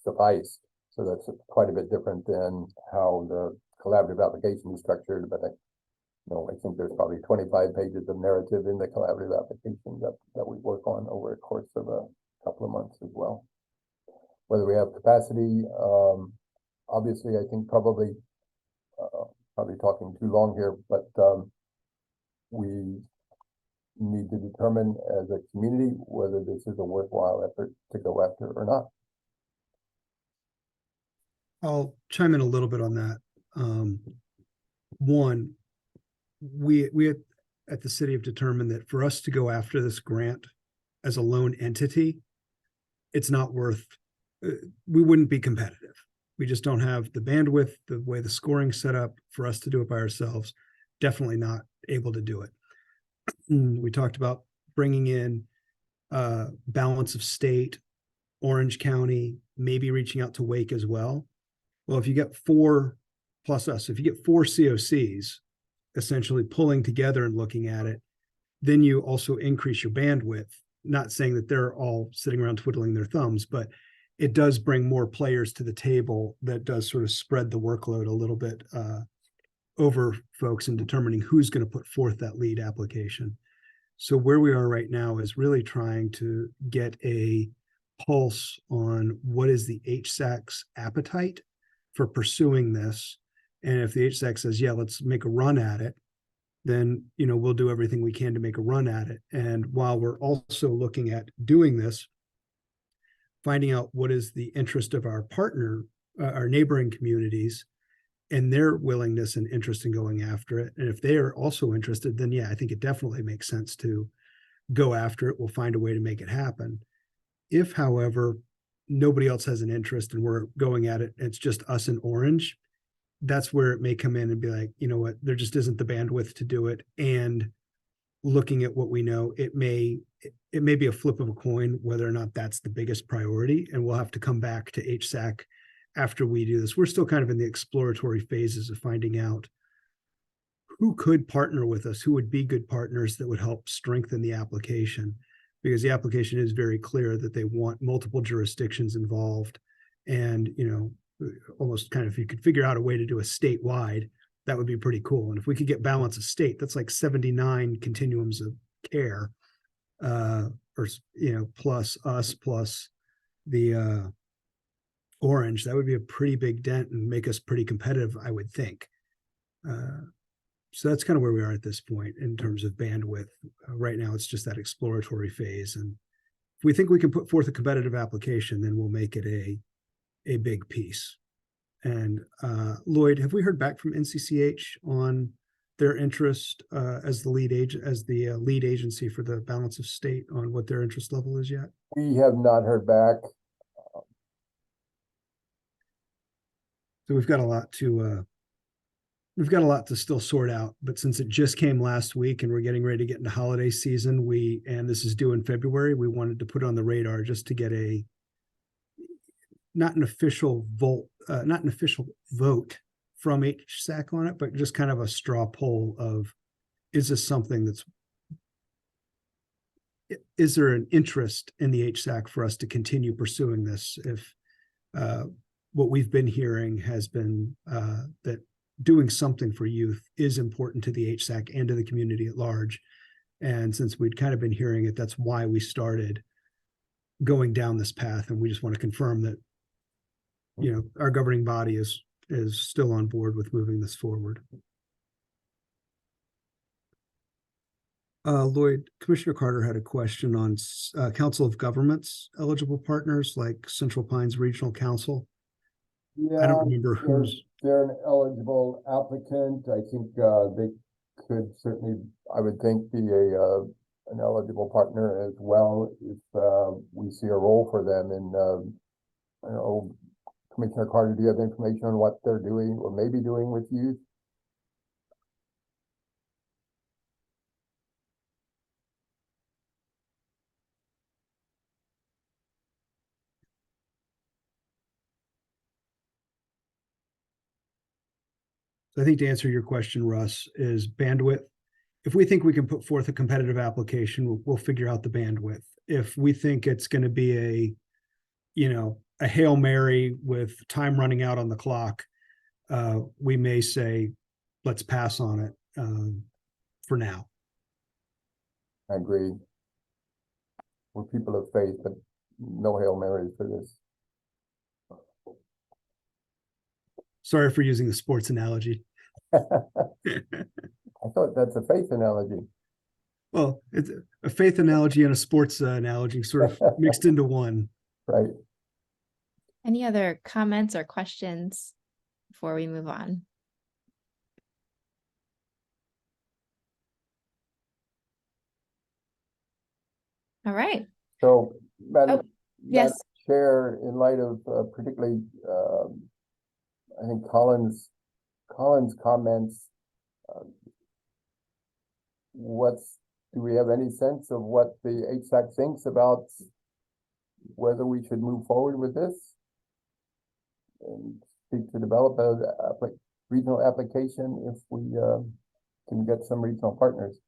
suffice. So that's quite a bit different than how the collaborative application is structured. But I think there's probably 25 pages of narrative in the collaborative application that we work on over a course of a couple of months as well. Whether we have capacity, obviously, I think probably talking too long here, but we need to determine as a community whether this is a worthwhile effort to go after or not. I'll chime in a little bit on that. One, we at the city have determined that for us to go after this grant as a lone entity, it's not worth, we wouldn't be competitive. We just don't have the bandwidth, the way the scoring's set up for us to do it by ourselves. Definitely not able to do it. We talked about bringing in balance of state, Orange County, maybe reaching out to Wake as well. Well, if you get 4 plus us, if you get 4 COCs essentially pulling together and looking at it, then you also increase your bandwidth. Not saying that they're all sitting around twiddling their thumbs, but it does bring more players to the table. That does sort of spread the workload a little bit over folks in determining who's going to put forth that lead application. So where we are right now is really trying to get a pulse on what is the HSAC's appetite for pursuing this. And if the HSAC says, yeah, let's make a run at it, then, we'll do everything we can to make a run at it. And while we're also looking at doing this, finding out what is the interest of our partner, our neighboring communities, and their willingness and interest in going after it. And if they are also interested, then yeah, I think it definitely makes sense to go after it. We'll find a way to make it happen. If, however, nobody else has an interest and we're going at it, it's just us and Orange, that's where it may come in and be like, you know what, there just isn't the bandwidth to do it. And looking at what we know, it may be a flip of a coin whether or not that's the biggest priority. And we'll have to come back to HSAC after we do this. We're still kind of in the exploratory phases of finding out who could partner with us, who would be good partners that would help strengthen the application, because the application is very clear that they want multiple jurisdictions involved. And, you know, almost kind of, if you could figure out a way to do a statewide, that would be pretty cool. And if we could get balance of state, that's like 79 continuums of care, or, you know, plus us, plus the Orange, that would be a pretty big dent and make us pretty competitive, I would think. So that's kind of where we are at this point in terms of bandwidth. Right now, it's just that exploratory phase. And if we think we can put forth a competitive application, then we'll make it a big piece. And Lloyd, have we heard back from NCCH on their interest as the lead agency for the balance of state, on what their interest level is yet? We have not heard back. So we've got a lot to still sort out, but since it just came last week and we're getting ready to get into holiday season, and this is due in February, we wanted to put it on the radar just to get not an official vote from HSAC on it, but just kind of a straw poll of, is there an interest in the HSAC for us to continue pursuing this? If what we've been hearing has been that doing something for youth is important to the HSAC and to the community at large. And since we'd kind of been hearing it, that's why we started going down this path. And we just want to confirm that, you know, our governing body is still on board with moving this forward. Lloyd, Commissioner Carter had a question on Council of Governments eligible partners like Central Pines Regional Council. I don't remember who's. They're an eligible applicant. I think they could certainly, I would think, be an eligible partner as well if we see a role for them in, I don't know, Commissioner Carter, do you have information on what they're doing or maybe doing with youth? So I think to answer your question, Russ, is bandwidth. If we think we can put forth a competitive application, we'll figure out the bandwidth. If we think it's going to be a Hail Mary with time running out on the clock, we may say, let's pass on it for now. I agree. We're people of faith, but no Hail Marys for this. Sorry for using the sports analogy. I thought that's a faith analogy. Well, it's a faith analogy and a sports analogy sort of mixed into one. Right. Any other comments or questions before we move on? All right. So, Madam Yes. Chair, in light of particularly, I think Colin's comments, do we have any sense of what the HSAC thinks about whether we should move forward with this and seek to develop a regional application if we can get some regional partners?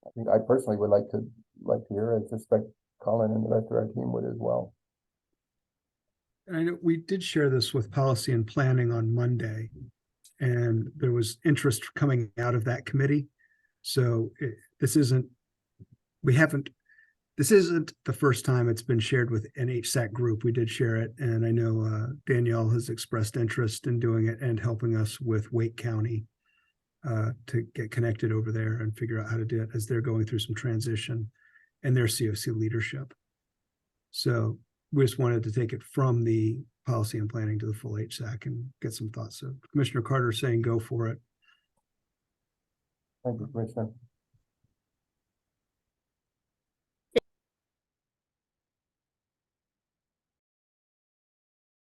I think I personally would like to hear. I suspect Colin and the rest of our team would as well. I know we did share this with policy and planning on Monday, and there was interest coming out of that committee. So this isn't the first time it's been shared with an HSAC group. We did share it, and I know Danielle has expressed interest in doing it and helping us with Wake County to get connected over there and figure out how to do it as they're going through some transition and their COC leadership. So we just wanted to take it from the policy and planning to the full HSAC and get some thoughts. So Commissioner Carter is saying go for it. Thank you, Commissioner.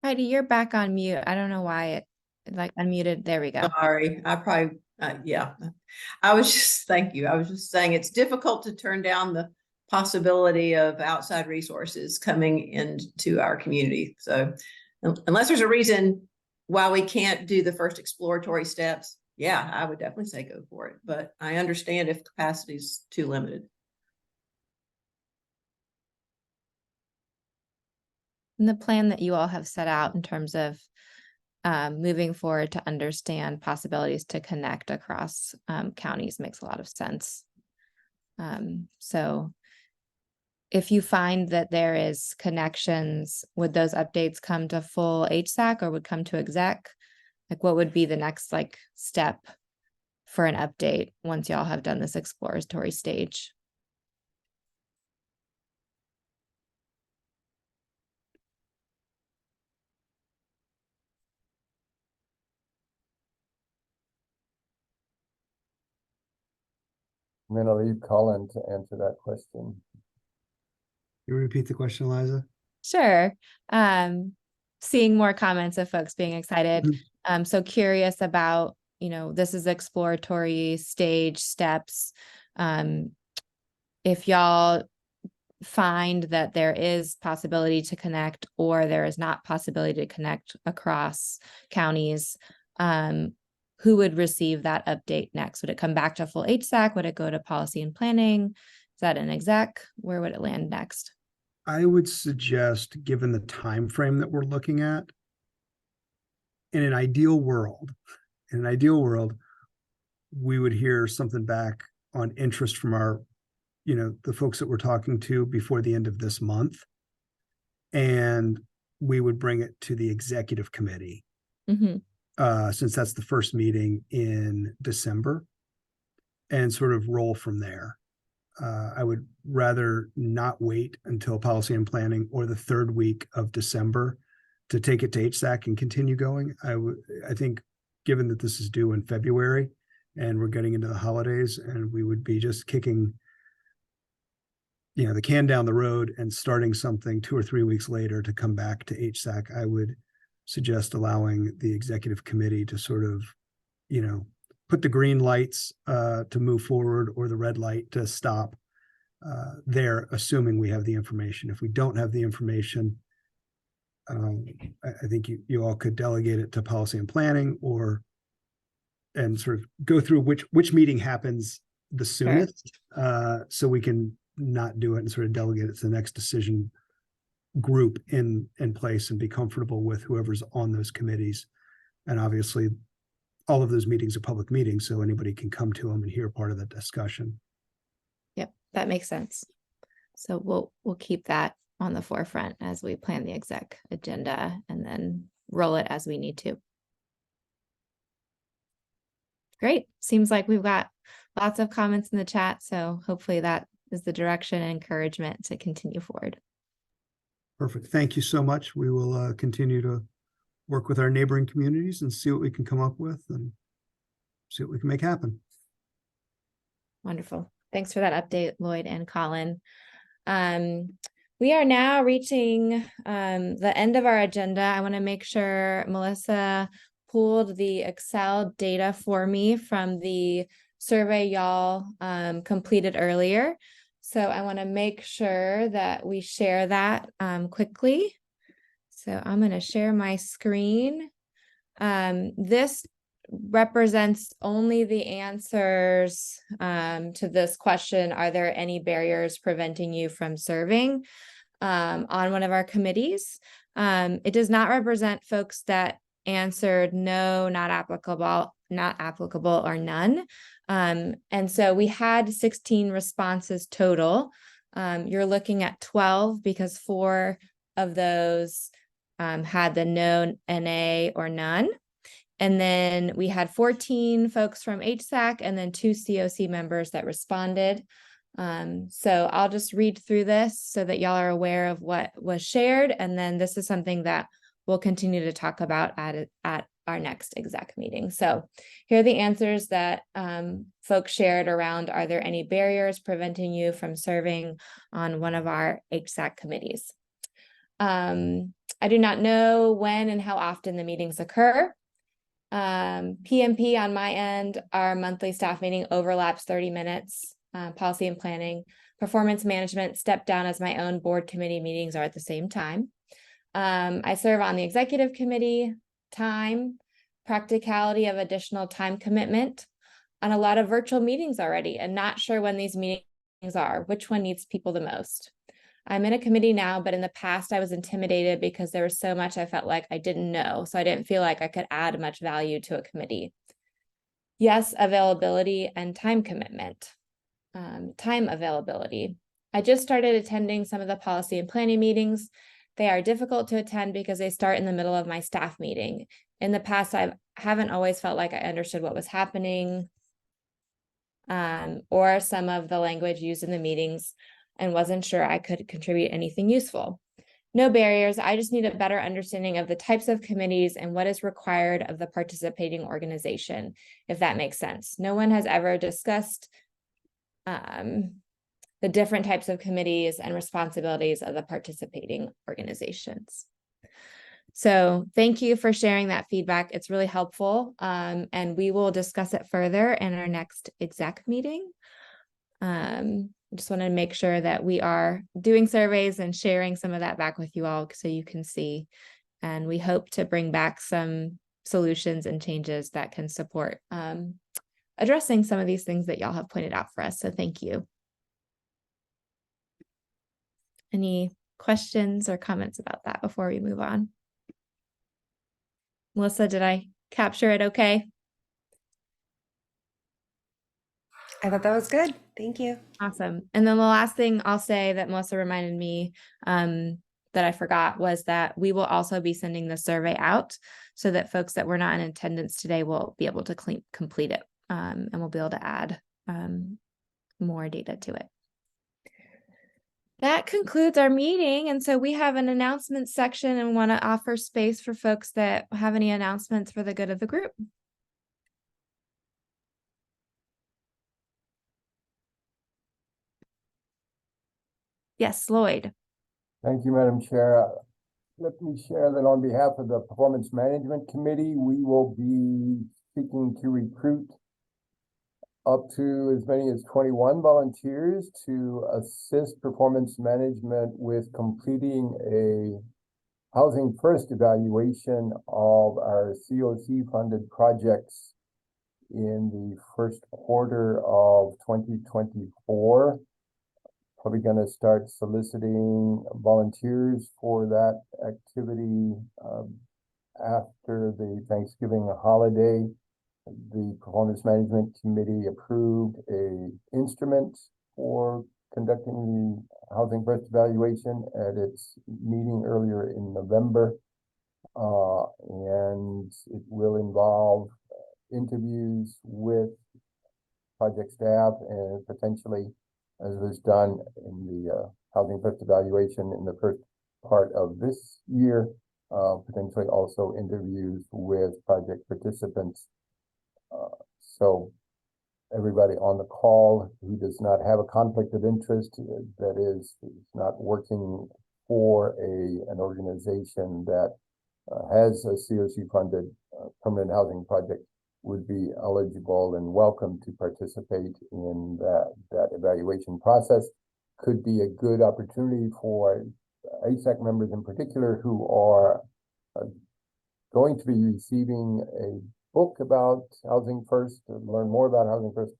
Heidi, you're back on mute. I don't know why it like unmuted. There we go. Sorry, I probably, yeah. I was just, thank you. I was just saying it's difficult to turn down the possibility of outside resources coming into our community. So unless there's a reason why we can't do the first exploratory steps, yeah, I would definitely say go for it. But I understand if capacity is too limited. And the plan that you all have set out in terms of moving forward to understand possibilities to connect across counties makes a lot of sense. So if you find that there is connections, would those updates come to full HSAC or would come to exec? Like what would be the next like step for an update once y'all have done this exploratory stage? I'm gonna leave Colin to answer that question. You repeat the question, Eliza? Sure. Seeing more comments of folks being excited. So curious about, you know, this is exploratory stage steps. If y'all find that there is possibility to connect or there is not possibility to connect across counties, who would receive that update next? Would it come back to full HSAC? Would it go to policy and planning? Is that an exec? Where would it land next? I would suggest, given the time frame that we're looking at, in an ideal world, we would hear something back on interest from our, you know, the folks that we're talking to before the end of this month. And we would bring it to the executive committee, since that's the first meeting in December, and sort of roll from there. I would rather not wait until policy and planning or the third week of December to take it to HSAC and continue going. I think given that this is due in February and we're getting into the holidays and we would be just kicking, you know, the can down the road and starting something 2 or 3 weeks later to come back to HSAC, I would suggest allowing the executive committee to sort of, you know, put the green lights to move forward or the red light to stop there, assuming we have the information. If we don't have the information, I think you all could delegate it to policy and planning and sort of go through which meeting happens the soonest, so we can not do it and sort of delegate it to the next decision group in place and be comfortable with whoever's on those committees. And obviously all of those meetings are public meetings, so anybody can come to them and hear part of the discussion. Yep, that makes sense. So we'll keep that on the forefront as we plan the exec agenda and then roll it as we need to. Great. Seems like we've got lots of comments in the chat, so hopefully that is the direction and encouragement to continue forward. Perfect. Thank you so much. We will continue to work with our neighboring communities and see what we can come up with and see what we can make happen. Wonderful. Thanks for that update, Lloyd and Colin. We are now reaching the end of our agenda. I want to make sure Melissa pulled the Excel data for me from the survey y'all completed earlier. So I want to make sure that we share that quickly. So I'm going to share my screen. This represents only the answers to this question. Are there any barriers preventing you from serving on one of our committees? It does not represent folks that answered no, not applicable, or none. And so we had 16 responses total. You're looking at 12 because 4 of those had the no, NA, or none. And then we had 14 folks from HSAC and then 2 COC members that responded. So I'll just read through this so that y'all are aware of what was shared. And then this is something that we'll continue to talk about at our next exec meeting. So here are the answers that folks shared around, are there any barriers preventing you from serving on one of our HSAC committees? I do not know when and how often the meetings occur. PMP on my end, our monthly staff meeting overlaps 30 minutes. Policy and planning, performance management, step down as my own board committee meetings are at the same time. I serve on the executive committee, time, practicality of additional time commitment on a lot of virtual meetings already, and not sure when these meetings are, which one needs people the most. I'm in a committee now, but in the past I was intimidated because there was so much I felt like I didn't know. So I didn't feel like I could add much value to a committee. Yes, availability and time commitment. Time availability. I just started attending some of the policy and planning meetings. They are difficult to attend because they start in the middle of my staff meeting. In the past, I haven't always felt like I understood what was happening, or some of the language used in the meetings, and wasn't sure I could contribute anything useful. No barriers. I just need a better understanding of the types of committees and what is required of the participating organization, if that makes sense. No one has ever discussed the different types of committees and responsibilities of the participating organizations. So thank you for sharing that feedback. It's really helpful. And we will discuss it further in our next exec meeting. Just want to make sure that we are doing surveys and sharing some of that back with you all so you can see. And we hope to bring back some solutions and changes that can support addressing some of these things that y'all have pointed out for us. So thank you. Any questions or comments about that before we move on? Melissa, did I capture it okay? I thought that was good. Thank you. Awesome. And then the last thing I'll say that Melissa reminded me that I forgot was that we will also be sending the survey out so that folks that were not in attendance today will be able to complete it, and we'll be able to add more data to it. That concludes our meeting. And so we have an announcement section and want to offer space for folks that have any announcements for the good of the group. Yes, Lloyd. Thank you, Madam Chair. Let me share that on behalf of the Performance Management Committee, we will be seeking to recruit up to as many as 21 volunteers to assist performance management with completing a Housing First evaluation of our COC funded projects in the first quarter of 2024. Probably going to start soliciting volunteers for that activity after the Thanksgiving holiday. The Performance Management Committee approved an instrument for conducting the Housing First evaluation at its meeting earlier in November. And it will involve interviews with project staff and potentially, as was done in the Housing First evaluation in the first part of this year, potentially also interviews with project participants. So everybody on the call who does not have a conflict of interest, that is not working for an organization that has a COC funded permanent housing project, would be eligible and welcome to participate in that evaluation process. Could be a good opportunity for HSAC members in particular who are going to be receiving a book about Housing First, to learn more about Housing First,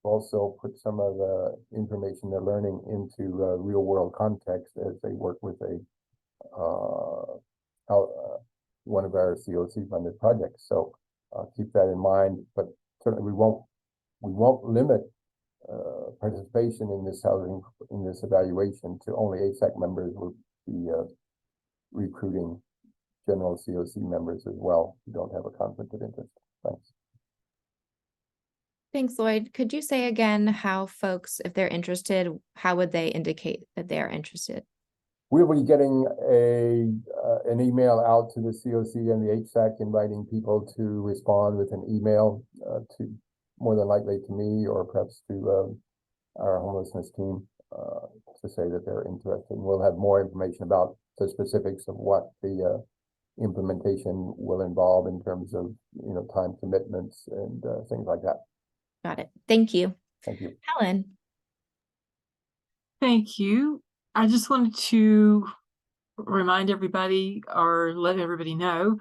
also put some of the information they're learning into real world context as they work with one of our COC funded projects. So keep that in mind, but certainly we won't limit participation in this evaluation to only HSAC members. We'll be recruiting general COC members as well who don't have a conflict of interest. Thanks. Thanks, Lloyd. Could you say again how folks, if they're interested, how would they indicate that they are interested? We'll be getting an email out to the COC and the HSAC inviting people to respond with an email to more than likely to me or perhaps to our homelessness team to say that they're interested. And we'll have more information about the specifics of what the implementation will involve in terms of, time commitments and things like that. Got it. Thank you. Thank you. Helen. Thank you. I just wanted to remind everybody or let everybody know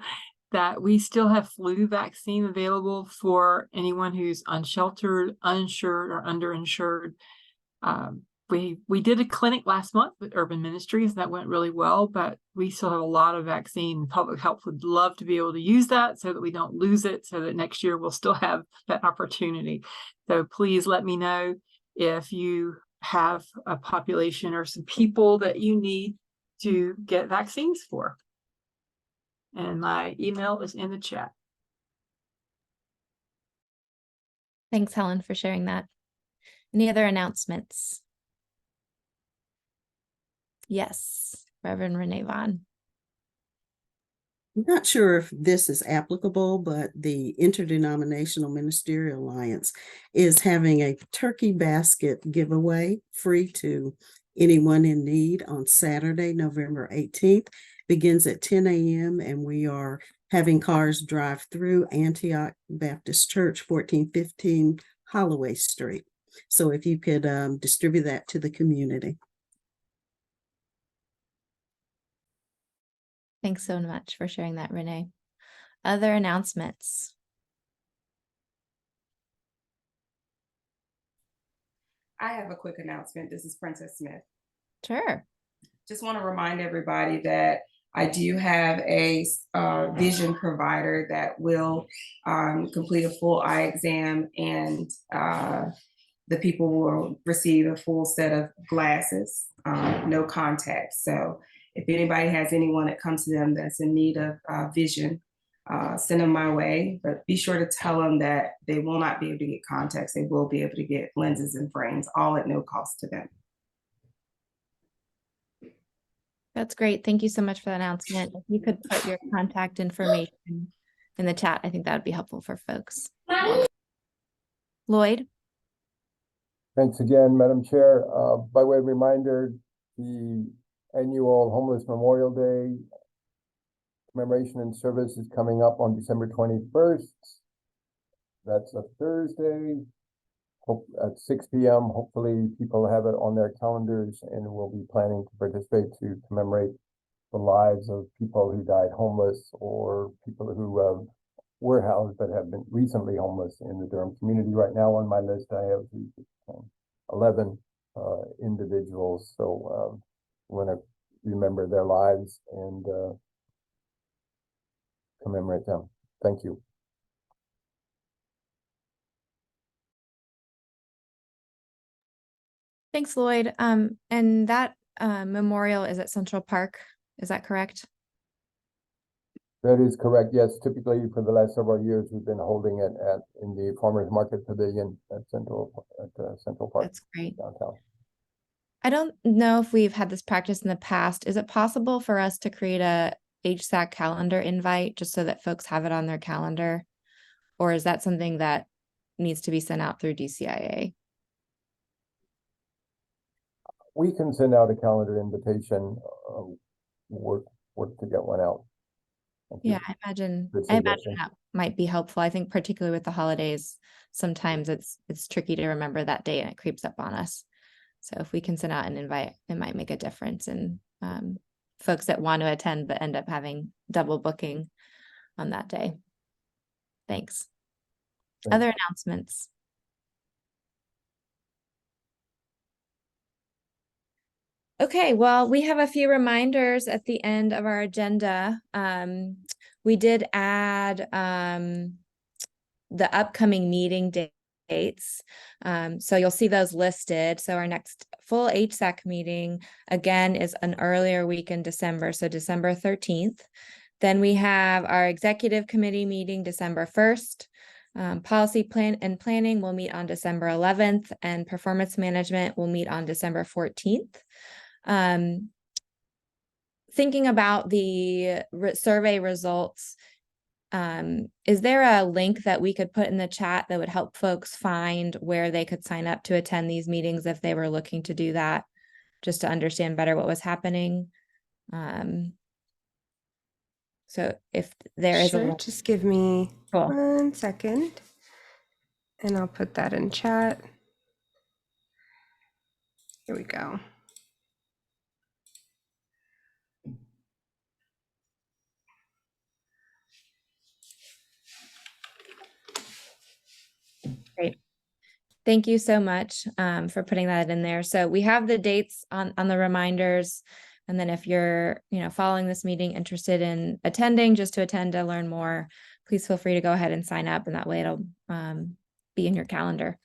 that we still have flu vaccine available for anyone who's unsheltered, uninsured, or underinsured. We did a clinic last month with Urban Ministries that went really well, but we still have a lot of vaccine. Public Health would love to be able to use that so that we don't lose it, so that next year we'll still have that opportunity. So please let me know if you have a population or some people that you need to get vaccines for. And my email is in the chat. Thanks, Helen, for sharing that. Any other announcements? Yes, Reverend Renee Vaughn. I'm not sure if this is applicable, but the Interdenominational Ministerial Alliance is having a turkey basket giveaway free to anyone in need on Saturday, November 18th. Begins at 10 a.m. and we are having cars drive through Antioch Baptist Church, 1415 Holloway Street. So if you could distribute that to the community. Thanks so much for sharing that, Renee. Other announcements? I have a quick announcement. This is Princess Smith. Sure. Just want to remind everybody that I do have a vision provider that will complete a full eye exam, and the people will receive a full set of glasses, no contacts. So if anybody has anyone that comes to them that's in need of vision, send them my way, but be sure to tell them that they will not be able to get contacts. They will be able to get lenses and frames, all at no cost to them. That's great. Thank you so much for the announcement. If you could put your contact information in the chat, I think that would be helpful for folks. Lloyd? Thanks again, Madam Chair. By way of reminder, the annual Homeless Memorial Day commemoration and service is coming up on December 21st. That's a Thursday. At 6 p.m. Hopefully people have it on their calendars, and we'll be planning to participate to commemorate the lives of people who died homeless or people who were housed but have been recently homeless in the Durham community. Right now on my list, I have 11 individuals. So I want to remember their lives and commemorate them. Thank you. Thanks, Lloyd. And that memorial is at Central Park. Is that correct? That is correct. Yes, typically for the last several years, we've been holding it in the Farmers Market Pavilion at Central Park. That's great. Downtown. I don't know if we've had this practice in the past. Is it possible for us to create a HSAC calendar invite just so that folks have it on their calendar? Or is that something that needs to be sent out through DCIA? We can send out a calendar invitation, work to get one out. Yeah, I imagine that might be helpful. I think particularly with the holidays, sometimes it's tricky to remember that day and it creeps up on us. So if we can send out an invite, it might make a difference in folks that want to attend but end up having double booking on that day. Thanks. Other announcements? Okay, well, we have a few reminders at the end of our agenda. We did add the upcoming meeting dates. So you'll see those listed. So our next full HSAC meeting, again, is an earlier week in December, so December 13th. Then we have our executive committee meeting December 1st. Policy planning will meet on December 11th, and performance management will meet on December 14th. thinking about the survey results, is there a link that we could put in the chat that would help folks find where they could sign up to attend these meetings if they were looking to do that, just to understand better what was happening? So if there is Sure, a just give me Cool. 1 second and I'll put that in chat. Here we go. Great. Thank you so much for putting that in there. So we have the dates on the reminders. And then if you're, following this meeting, interested in attending, just to attend to learn more, please feel free to go ahead and sign up, and that way it'll be in your calendar.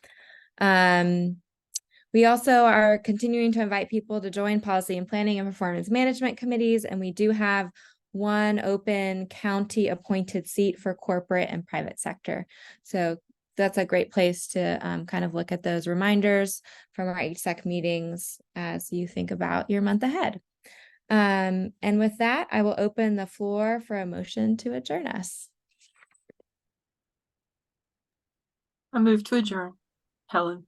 We also are continuing to invite people to join policy and planning and performance management committees. And we do have one open county appointed seat for corporate and private sector. So that's a great place to kind of look at those reminders from our HSEC meetings as you think about your month ahead. And with that, I will open the floor for a motion to adjourn us. I move to adjourn. Helen.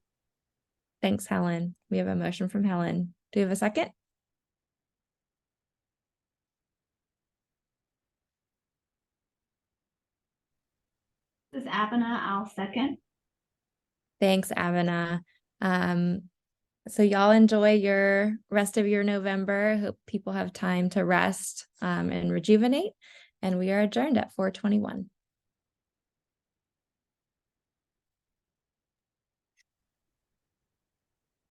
Thanks, Helen. We have a motion from Helen. Do you have a second? This is Abena. I'll second. Thanks, Avana. So y'all enjoy your rest of your November. Hope people have time to rest and rejuvenate. And we are adjourned at 4:21.